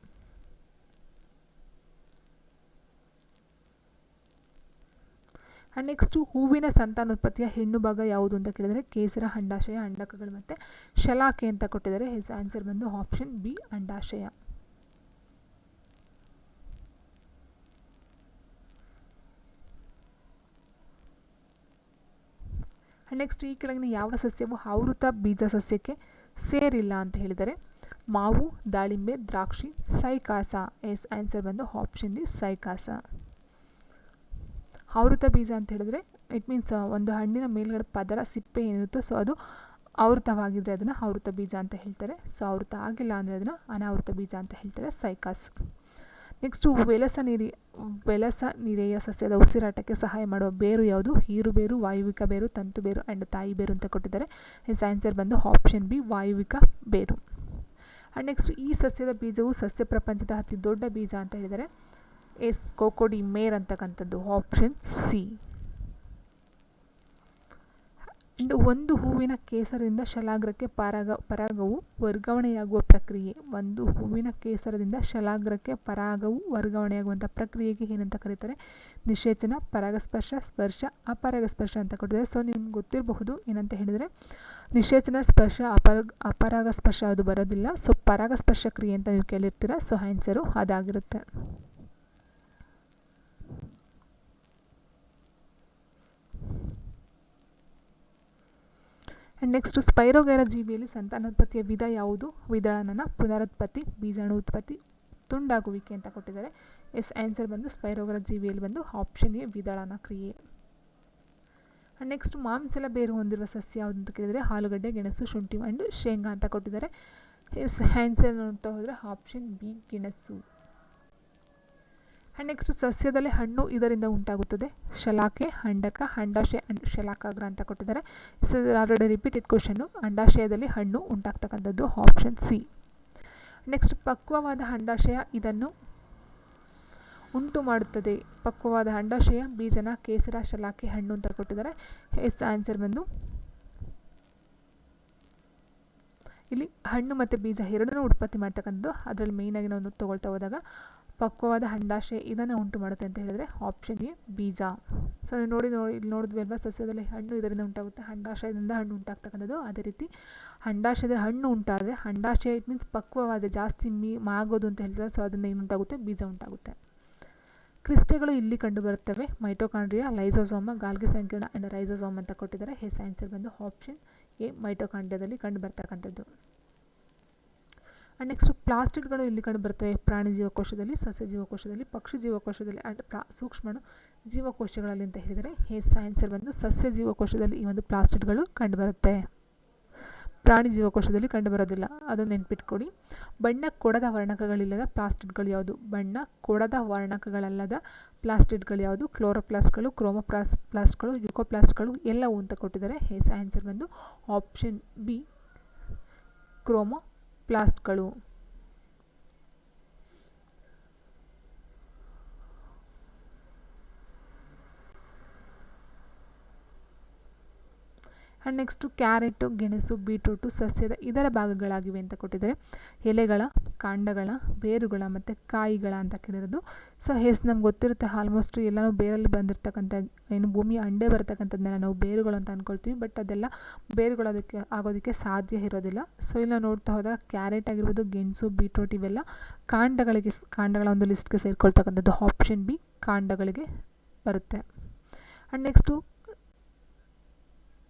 ಆ್ಯಂಡ್ ನೆಕ್ಸ್ಟು ಹೂವಿನ ಸಂತಾನೋತ್ಪತ್ತಿಯ ಹೆಣ್ಣು ಭಾಗ ಯಾವುದು ಅಂತ ಕೇಳಿದರೆ ಕೇಸರ, ಅಂಡಾಶಯ, ಅಂಡಕಗಳು ಮತ್ತು ಶಲಾಕೆ ಅಂತ ಕೊಟ್ಟಿದ್ದಾರೆ. ಆನ್ಸರ್ ಬಂದು ಆಪ್ಷನ್ ಬಿ, ಅಂಡಾಶಯ. ನೆಕ್ಸ್ಟ್ ಈ ಕೆಳಗಿನ ಯಾವ ಸಸ್ಯವು ಆವೃತ ಬೀಜ ಸಸ್ಯಕ್ಕೆ ಸೇರಿಲ್ಲ ಅಂತ ಹೇಳಿದರೆ ಮಾವು, ದಾಳಿಂಬೆ, ದ್ರಾಕ್ಷಿ, ಸೈಕಾಸ. ಆನ್ಸರ್ ಬಂದು ಆಪ್ಷನ್ ಡಿ, ಸೈಕಾಸ. ಆವೃತ ಬೀಜ ಅಂತ ಹೇಳಿದ್ರೆ ಇಟ್ ಮೀನ್ಸ್ ಒಂದು ಹಣ್ಣಿನ ಮೇಲ್ಗಡೆ ಪದರ ಸಿಪ್ಪೆ ಏನಿರುತ್ತೋ ಸೊ ಅದು ಆವೃತವಾಗಿದ್ದರೆ ಅದನ್ನು ಆವೃತ ಬೀಜ ಅಂತ ಹೇಳ್ತಾರೆ. ಸೊ ಆವೃತ ಆಗಿಲ್ಲ ಅಂದರೆ ಅದನ್ನು ಅನಾವೃತ ಬೀಜ ಅಂತ ಹೇಳ್ತಾರೆ, ಸೈಕಾಸ್. ನೆಕ್ಸ್ಟು ವೆಲಸ ನಿರೆಯ ಸಸ್ಯದ ಉಸಿರಾಟಕ್ಕೆ ಸಹಾಯ ಮಾಡುವ ಬೇರು ಯಾವುದು? ಹೀರುಬೇರು, ವಾಯುವಿಕ ಬೇರು, ತಂತು ಬೇರು ಆ್ಯಂಡ್ ತಾಯಿ ಬೇರು ಅಂತ ಕೊಟ್ಟಿದ್ದಾರೆ. ಆನ್ಸರ್ ಬಂದು ಆಪ್ಷನ್ ಬಿ, ವಾಯುವಿಕ ಬೇರು. ಆ್ಯಂಡ್ ನೆಕ್ಸ್ಟ್ ಈ ಸಸ್ಯದ ಬೀಜವು ಸಸ್ಯ ಪ್ರಪಂಚದ ಅತಿ ದೊಡ್ಡ ಬೀಜ ಅಂತ ಹೇಳಿದರೆ ಕೋಕೋಡಿ ಮೇರ್ ಅಂತಕ್ಕಂಥದ್ದು, ಆಪ್ಷನ್ ಸಿ. ಆ್ಯಂಡ್ ಒಂದು ಹೂವಿನ ಕೇಸರದಿಂದ ಶಲಾಗ್ರಕ್ಕೆ ಪರಾಗವು ವರ್ಗಾವಣೆಯಾಗುವ ಪ್ರಕ್ರಿಯೆ. ಒಂದು ಹೂವಿನ ಕೇಸರದಿಂದ ಶಲಾಗ್ರಕ್ಕೆ ಪರಾಗವು ವರ್ಗಾವಣೆಯಾಗುವಂಥ ಪ್ರಕ್ರಿಯೆಗೆ ಏನಂತ ಕರೀತಾರೆ? ನಿಷೇಚನ, ಪರಾಗಸ್ಪರ್ಶ, ಸ್ಪರ್ಶ, ಅಪರಾಗಸ್ಪರ್ಶ ಅಂತ ಕೊಟ್ಟಿದ್ದಾರೆ. ಸೊ ನಿಮ್ಗೆ ಗೊತ್ತಿರಬಹುದು ಏನಂತ ಹೇಳಿದರೆ ನಿಷೇಚನ, ಸ್ಪರ್ಶ, ಅಪರಾಗಸ್ಪರ್ಶ ಅದು ಬರೋದಿಲ್ಲ. ಸೊ ಪರಾಗಸ್ಪರ್ಶ ಕ್ರಿಯೆ ಅಂತ ನೀವು ಕೇಳಿರ್ತೀರ. ಸೊ ಆನ್ಸರು ಅದಾಗಿರುತ್ತೆ. ನೆಕ್ಸ್ಟ್ ಸ್ಪೈರೋಗೈರ ಜೀವಿಯಲ್ಲಿ ಸಂತಾನೋತ್ಪತ್ತಿಯ ವಿಧ ಯಾವುದು? ವಿದಳನ, ಪುನರುತ್ಪತ್ತಿ, ಬೀಜಾಣು ಉತ್ಪತ್ತಿ, ತುಂಡಾಗುವಿಕೆ ಅಂತ ಕೊಟ್ಟಿದ್ದಾರೆ. ಆನ್ಸರ್ ಬಂದು ಸ್ಪೈರೋಗೈರ ಜೀವಿಯಲ್ಲಿ ಬಂದು ಆಪ್ಷನ್ ಎ, ವಿದಳನ ಕ್ರಿಯೆ. ನೆಕ್ಸ್ಟ್ ಮಾಂಸಲ ಬೇರು ಹೊಂದಿರುವ ಸಸ್ಯ ಯಾವುದು ಅಂತ ಕೇಳಿದರೆ ಆಲೂಗಡ್ಡೆ, ಗೆಣಸು, ಶುಂಠಿ ಆ್ಯಂಡ್ ಶೇಂಗಾ ಅಂತ ಕೊಟ್ಟಿದ್ದಾರೆ. ಆನ್ಸರ್ ನೋಡ್ತಾ ಹೋದರೆ ಆಪ್ಷನ್ ಬಿ, ಗೆಣಸು. ಆ್ಯಂಡ್ ನೆಕ್ಸ್ಟ್ ಸಸ್ಯದಲ್ಲಿ ಹಣ್ಣು ಇದರಿಂದ ಉಂಟಾಗುತ್ತದೆ. ಶಲಾಕೆ, ಅಂಡಕ, ಅಂಡಾಶಯ ಆ್ಯಂಡ್ ಶಲಾಕಾಗ್ರ ಅಂತ ಕೊಟ್ಟಿದ್ದಾರೆ. Already repeated question. ಅಂಡಾಶಯದಲ್ಲಿ ಹಣ್ಣು ಉಂಟಾಗ್ತಕ್ಕಂಥದ್ದು ಆಪ್ಷನ್ ಸಿ. ನೆಕ್ಸ್ಟ್ ಪಕ್ವವಾದ ಅಂಡಾಶಯ ಇದನ್ನು ಉಂಟು ಮಾಡುತ್ತದೆ. ಪಕ್ವವಾದ ಅಂಡಾಶಯ ಬೀಜನ, ಕೇಸರ, ಶಲಾಕೆ, ಹಣ್ಣು ಅಂತ ಕೊಟ್ಟಿದ್ದಾರೆ. ಆನ್ಸರ್ ಬಂದು ಇಲ್ಲಿ ಹಣ್ಣು ಮತ್ತು ಬೀಜ ಎರಡನ್ನೂ ಉತ್ಪತ್ತಿ ಮಾಡ್ತಕ್ಕಂಥದ್ದು. ಅದರಲ್ಲಿ ಮೇಯ್ನಾಗಿ ನಾವು ತೊಗೊಳ್ತಾ ಹೋದಾಗ ಪಕ್ವವಾದ ಅಂಡಾಶಯ ಇದನ್ನು ಉಂಟು ಮಾಡುತ್ತೆ ಅಂತ ಹೇಳಿದರೆ ಆಪ್ಷನ್ ಎ, ಬೀಜ. ಸೊ ನೀವು ಇಲ್ಲಿ ನೋಡಿದ್ವಿ ಅಲ್ವಾ, ಸಸ್ಯದಲ್ಲಿ ಹಣ್ಣು ಇದರಿಂದ ಉಂಟಾಗುತ್ತೆ, ಅಂಡಾಶಯದಿಂದ ಹಣ್ಣು ಉಂಟಾಗ್ತಕ್ಕಂಥದ್ದು. ಅದೇ ರೀತಿ ಅಂಡಾಶಯದ ಹಣ್ಣು ಉಂಟಾದರೆ ಅಂಡಾಶಯ ಇಟ್ ಮೀನ್ಸ್ ಪಕ್ವವಾದ ಜಾಸ್ತಿ ಮಾಗೋದು ಅಂತ ಹೇಳ್ತಾರೆ. ಸೊ ಅದರಿಂದ ಏನು ಉಂಟಾಗುತ್ತೆ? ಬೀಜ ಉಂಟಾಗುತ್ತೆ. ಕ್ರಿಸ್ಟೆಗಳು ಇಲ್ಲಿ ಕಂಡುಬರುತ್ತವೆ. ಮೈಟೋಕಾಂಡ್ರಿಯಾ, ಲೈಸೋಸೋಮ, ಗಾಲ್ಗಿ ಸಂಕೀರ್ಣ ಆ್ಯಂಡ್ ರೈಸೋಸೋಮ್ ಅಂತ ಕೊಟ್ಟಿದ್ದಾರೆ. ಎಸ್ ಆನ್ಸರ್ ಬಂದು ಆಪ್ಷನ್ ಎ ಮೈಟೋಕಾಂಡ್ರಿಯಾದಲ್ಲಿ ಕಂಡುಬರ್ತಕ್ಕಂಥದ್ದು. ಆ್ಯಂಡ್ ನೆಕ್ಸ್ಟ್ ಪ್ಲಾಸ್ಟಿಡ್ಗಳು ಇಲ್ಲಿ ಕಂಡುಬರ್ತವೆ. ಪ್ರಾಣಿ ಜೀವಕೋಶದಲ್ಲಿ, ಸಸ್ಯ ಜೀವಕೋಶದಲ್ಲಿ, ಪಕ್ಷಿ ಜೀವಕೋಶದಲ್ಲಿ ಆ್ಯಂಡ್ ಸೂಕ್ಷ್ಮ ಜೀವಕೋಶಗಳಲ್ಲಿ ಅಂತ ಹೇಳಿದರೆ ಎಸ್ ಆನ್ಸರ್ ಬಂದು ಸಸ್ಯ ಜೀವಕೋಶದಲ್ಲಿ ಈ ಒಂದು ಪ್ಲಾಸ್ಟಿಡ್ಗಳು ಕಂಡುಬರುತ್ತೆ. ಪ್ರಾಣಿ ಜೀವಕೋಶದಲ್ಲಿ ಕಂಡುಬರೋದಿಲ್ಲ, ಅದು ನೆನ್ಪಿಟ್ಕೊಡಿ. ಬಣ್ಣ ಕೊಡದ ವರ್ಣಕಗಳಿಲ್ಲದ ಪ್ಲಾಸ್ಟಿಡ್ಗಳು ಯಾವುದು? ಬಣ್ಣ ಕೊಡದ ವರ್ಣಕಗಳಲ್ಲದ ಪ್ಲಾಸ್ಟಿಡ್ಗಳು ಯಾವುದು? ಕ್ಲೋರೋಪ್ಲಾಸ್ಟ್ಗಳು, ಕ್ರೋಮೋಪ್ಲಾಸ್ಟ್ಗಳು, ಯುಕೋಪ್ಲಾಸ್ಟ್ಗಳು ಎಲ್ಲವೂ ಅಂತ ಕೊಟ್ಟಿದ್ದಾರೆ. ಎಸ್ ಆನ್ಸರ್ ಬಂದು ಆಪ್ಷನ್ ಬಿ ಕ್ರೋಮೋಪ್ಲಾಸ್ಟ್ಗಳು. ಆ್ಯಂಡ್ ನೆಕ್ಸ್ಟು ಕ್ಯಾರೆಟು, ಗೆಣಸು, ಬೀಟ್ರೂಟು ಸಸ್ಯದ ಇದರ ಭಾಗಗಳಾಗಿವೆ ಅಂತ ಕೊಟ್ಟಿದ್ದಾರೆ. ಎಲೆಗಳ, ಕಾಂಡಗಳ, ಬೇರುಗಳ ಮತ್ತು ಕಾಯಿಗಳ ಅಂತ ಕೇಳಿರೋದು. ಸೊ ನಮ್ಗೆ ಗೊತ್ತಿರುತ್ತೆ ಆಲ್ಮೋಸ್ಟ್ ಎಲ್ಲನೂ ಬೇರಲ್ಲಿ ಬಂದಿರತಕ್ಕಂಥ ಏನು ಭೂಮಿಯ ಅಂಡೆ ಬರ್ತಕ್ಕಂಥದ್ದನ್ನೆಲ್ಲ ನಾವು ಬೇರುಗಳು ಅಂತ ಅಂದ್ಕೊಳ್ತೀವಿ. ಬಟ್ ಅದೆಲ್ಲ ಬೇರುಗಳು ಅದಕ್ಕೆ ಆಗೋದಕ್ಕೆ ಸಾಧ್ಯ ಇರೋದಿಲ್ಲ. ಸೊ ಇಲ್ಲ ನೋಡ್ತಾ ಹೋದಾಗ ಕ್ಯಾರೆಟ್ ಆಗಿರ್ಬೋದು, ಗೆಣಸು, ಬೀಟ್ರೂಟ್ ಇವೆಲ್ಲ ಕಾಂಡಗಳ ಒಂದು ಲಿಸ್ಟ್ಗೆ ಸೇರ್ಕೊಳ್ತಕ್ಕಂಥದ್ದು. ಆಪ್ಷನ್ ಬಿ ಕಾಂಡಗಳಿಗೆ ಬರುತ್ತೆ. ಆ್ಯಂಡ್ ನೆಕ್ಸ್ಟು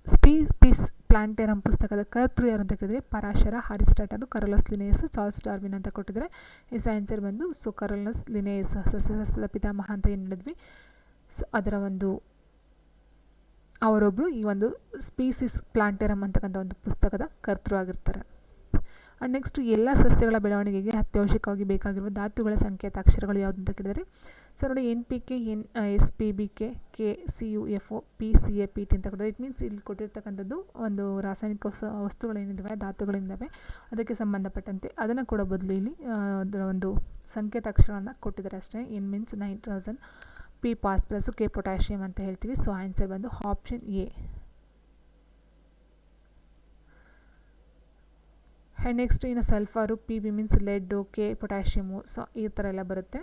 ಸ್ಪೀಸ್ ಪ್ಲಾಂಟೇರಮ್ ಪುಸ್ತಕದ ಕರ್ತೃ ಯಾರು ಅಂತ ಕೇಳಿದರೆ Parashara, Aristotle, Carolus Linnaeus, Charles Darwin ಅಂತ ಕೊಟ್ಟಿದ್ದಾರೆ. ಎಸ್ ಆನ್ಸರ್ ಬಂದು ಸೊ ಕರೋಲಸ್ ಲಿನೇಯಸ್ ಸಸ್ಯಶಾಸ್ತ್ರದ ಪಿತಾಮಹ ಅಂತ ಏನು ಹೇಳಿದ್ವಿ. ಸೊ ಅದರ ಒಂದು ಅವರೊಬ್ಬರು ಈ ಒಂದು ಸ್ಪೀಸಿಸ್ ಪ್ಲಾಂಟೇರಮ್ ಅಂತಕ್ಕಂಥ ಒಂದು ಪುಸ್ತಕದ ಕರ್ತೃ ಆಗಿರ್ತಾರೆ. ಆ್ಯಂಡ್ ನೆಕ್ಸ್ಟ್ ಎಲ್ಲ ಸಸ್ಯಗಳ ಬೆಳವಣಿಗೆಗೆ ಅತ್ಯವಶ್ಯಕವಾಗಿ ಬೇಕಾಗಿರುವ ಧಾತುಗಳ ಸಂಕೇತಾಕ್ಷರಗಳು ಯಾವುದು ಅಂತ ಕೇಳಿದರೆ ಸೊ ನೋಡಿ NPK, SPBK, KCUFO, PCAPT ಅಂತ ಕೊಟ್ಟಿದ್ದಾರೆ. ಇಟ್ ಮೀನ್ಸ್ ಇಲ್ಲಿ ಕೊಟ್ಟಿರ್ತಕ್ಕಂಥದ್ದು ಒಂದು ರಾಸಾಯನಿಕ ವಸ್ತುಗಳೇನಿದ್ದಾವೆ, ಧಾತುಗಳಿದ್ದಾವೆ, ಅದಕ್ಕೆ ಸಂಬಂಧಪಟ್ಟಂತೆ ಅದನ್ನು ಕೂಡ ಬದಲು ಇಲ್ಲಿ ಅದರ ಒಂದು ಸಂಕೇತಾಕ್ಷರವನ್ನು ಕೊಟ್ಟಿದ್ದಾರೆ ಅಷ್ಟೇ. N means nitrogen, P phosphorus, K potassium ಅಂತ ಹೇಳ್ತೀವಿ. ಸೊ ಆನ್ಸರ್ ಬಂದು ಆಪ್ಷನ್ ಎ. ಆ್ಯಂಡ್ ನೆಕ್ಸ್ಟ್ ಇನ್ನು sulphur, PB means lead, K potassium, so ಈ ಥರ ಎಲ್ಲ ಬರುತ್ತೆ.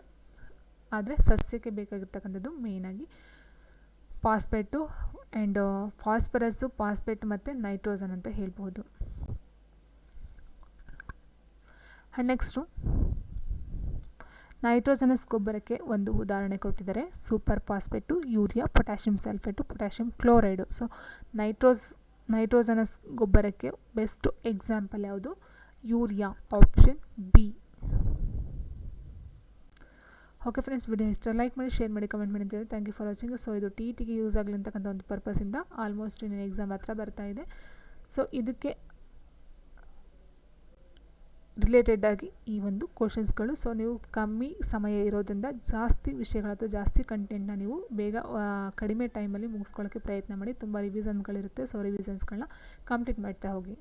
ಆದರೆ ಸಸ್ಯಕ್ಕೆ ಬೇಕಾಗಿರ್ತಕ್ಕಂಥದ್ದು ಮೇಯ್ನಾಗಿ ಫಾಸ್ಫೇಟು ಆ್ಯಂಡ್ ಫಾಸ್ಫರಸ್ಸು, ಫಾಸ್ಫೇಟ್ ಮತ್ತು ನೈಟ್ರೋಜನ್ ಅಂತ ಹೇಳ್ಬೋದು. ಆ್ಯಂಡ್ ನೆಕ್ಸ್ಟು ನೈಟ್ರೋಜನಸ್ ಗೊಬ್ಬರಕ್ಕೆ ಒಂದು ಉದಾಹರಣೆ ಕೊಟ್ಟಿದ್ದಾರೆ. Super phosphate, urea, potassium sulphate, potassium chloride. So nitrogenous ಗೊಬ್ಬರಕ್ಕೆ ಬೆಸ್ಟ್ ಎಕ್ಸಾಂಪಲ್ ಯಾವುದು? Urea, option B. Okay friends, video ಇಷ್ಟ ಲೈಕ್ ಮಾಡಿ, ಶೇರ್ ಮಾಡಿ, ಕಮೆಂಟ್ ಮಾಡಿ ಅಂತೇಳಿ thank you for watching. So ಇದು TETಗೆ ಯೂಸ್ ಆಗಲಿ ಅಂತಕ್ಕಂಥ ಒಂದು ಪರ್ಪಸಿಂದ ಆಲ್ಮೋಸ್ಟ್ ಇನ್ನೇನು ಎಕ್ಸಾಮ್ ಹತ್ರ ಬರ್ತಾ ಇದೆ. ಸೊ ಇದಕ್ಕೆ ರಿಲೇಟೆಡ್ ಆಗಿ ಈ ಒಂದು ಕ್ವಶನ್ಸ್ಗಳು. ಸೊ ನೀವು ಕಮ್ಮಿ ಸಮಯ ಇರೋದ್ರಿಂದ ಜಾಸ್ತಿ ವಿಷಯಗಳ ಅಥವಾ ಜಾಸ್ತಿ ಕಂಟೆಂಟ್ನ ನೀವು ಬೇಗ ಕಡಿಮೆ ಟೈಮಲ್ಲಿ ಮುಗಿಸ್ಕೊಳ್ಳೋಕ್ಕೆ ಪ್ರಯತ್ನ ಮಾಡಿ. ತುಂಬ ರಿವಿಷನ್ಸ್ಗಳಿರುತ್ತೆ. ಸೊ ರಿವಿಷನ್ಸ್ಗಳನ್ನ ಕಂಪ್ಲೀಟ್ ಮಾಡ್ತಾ ಹೋಗಿ.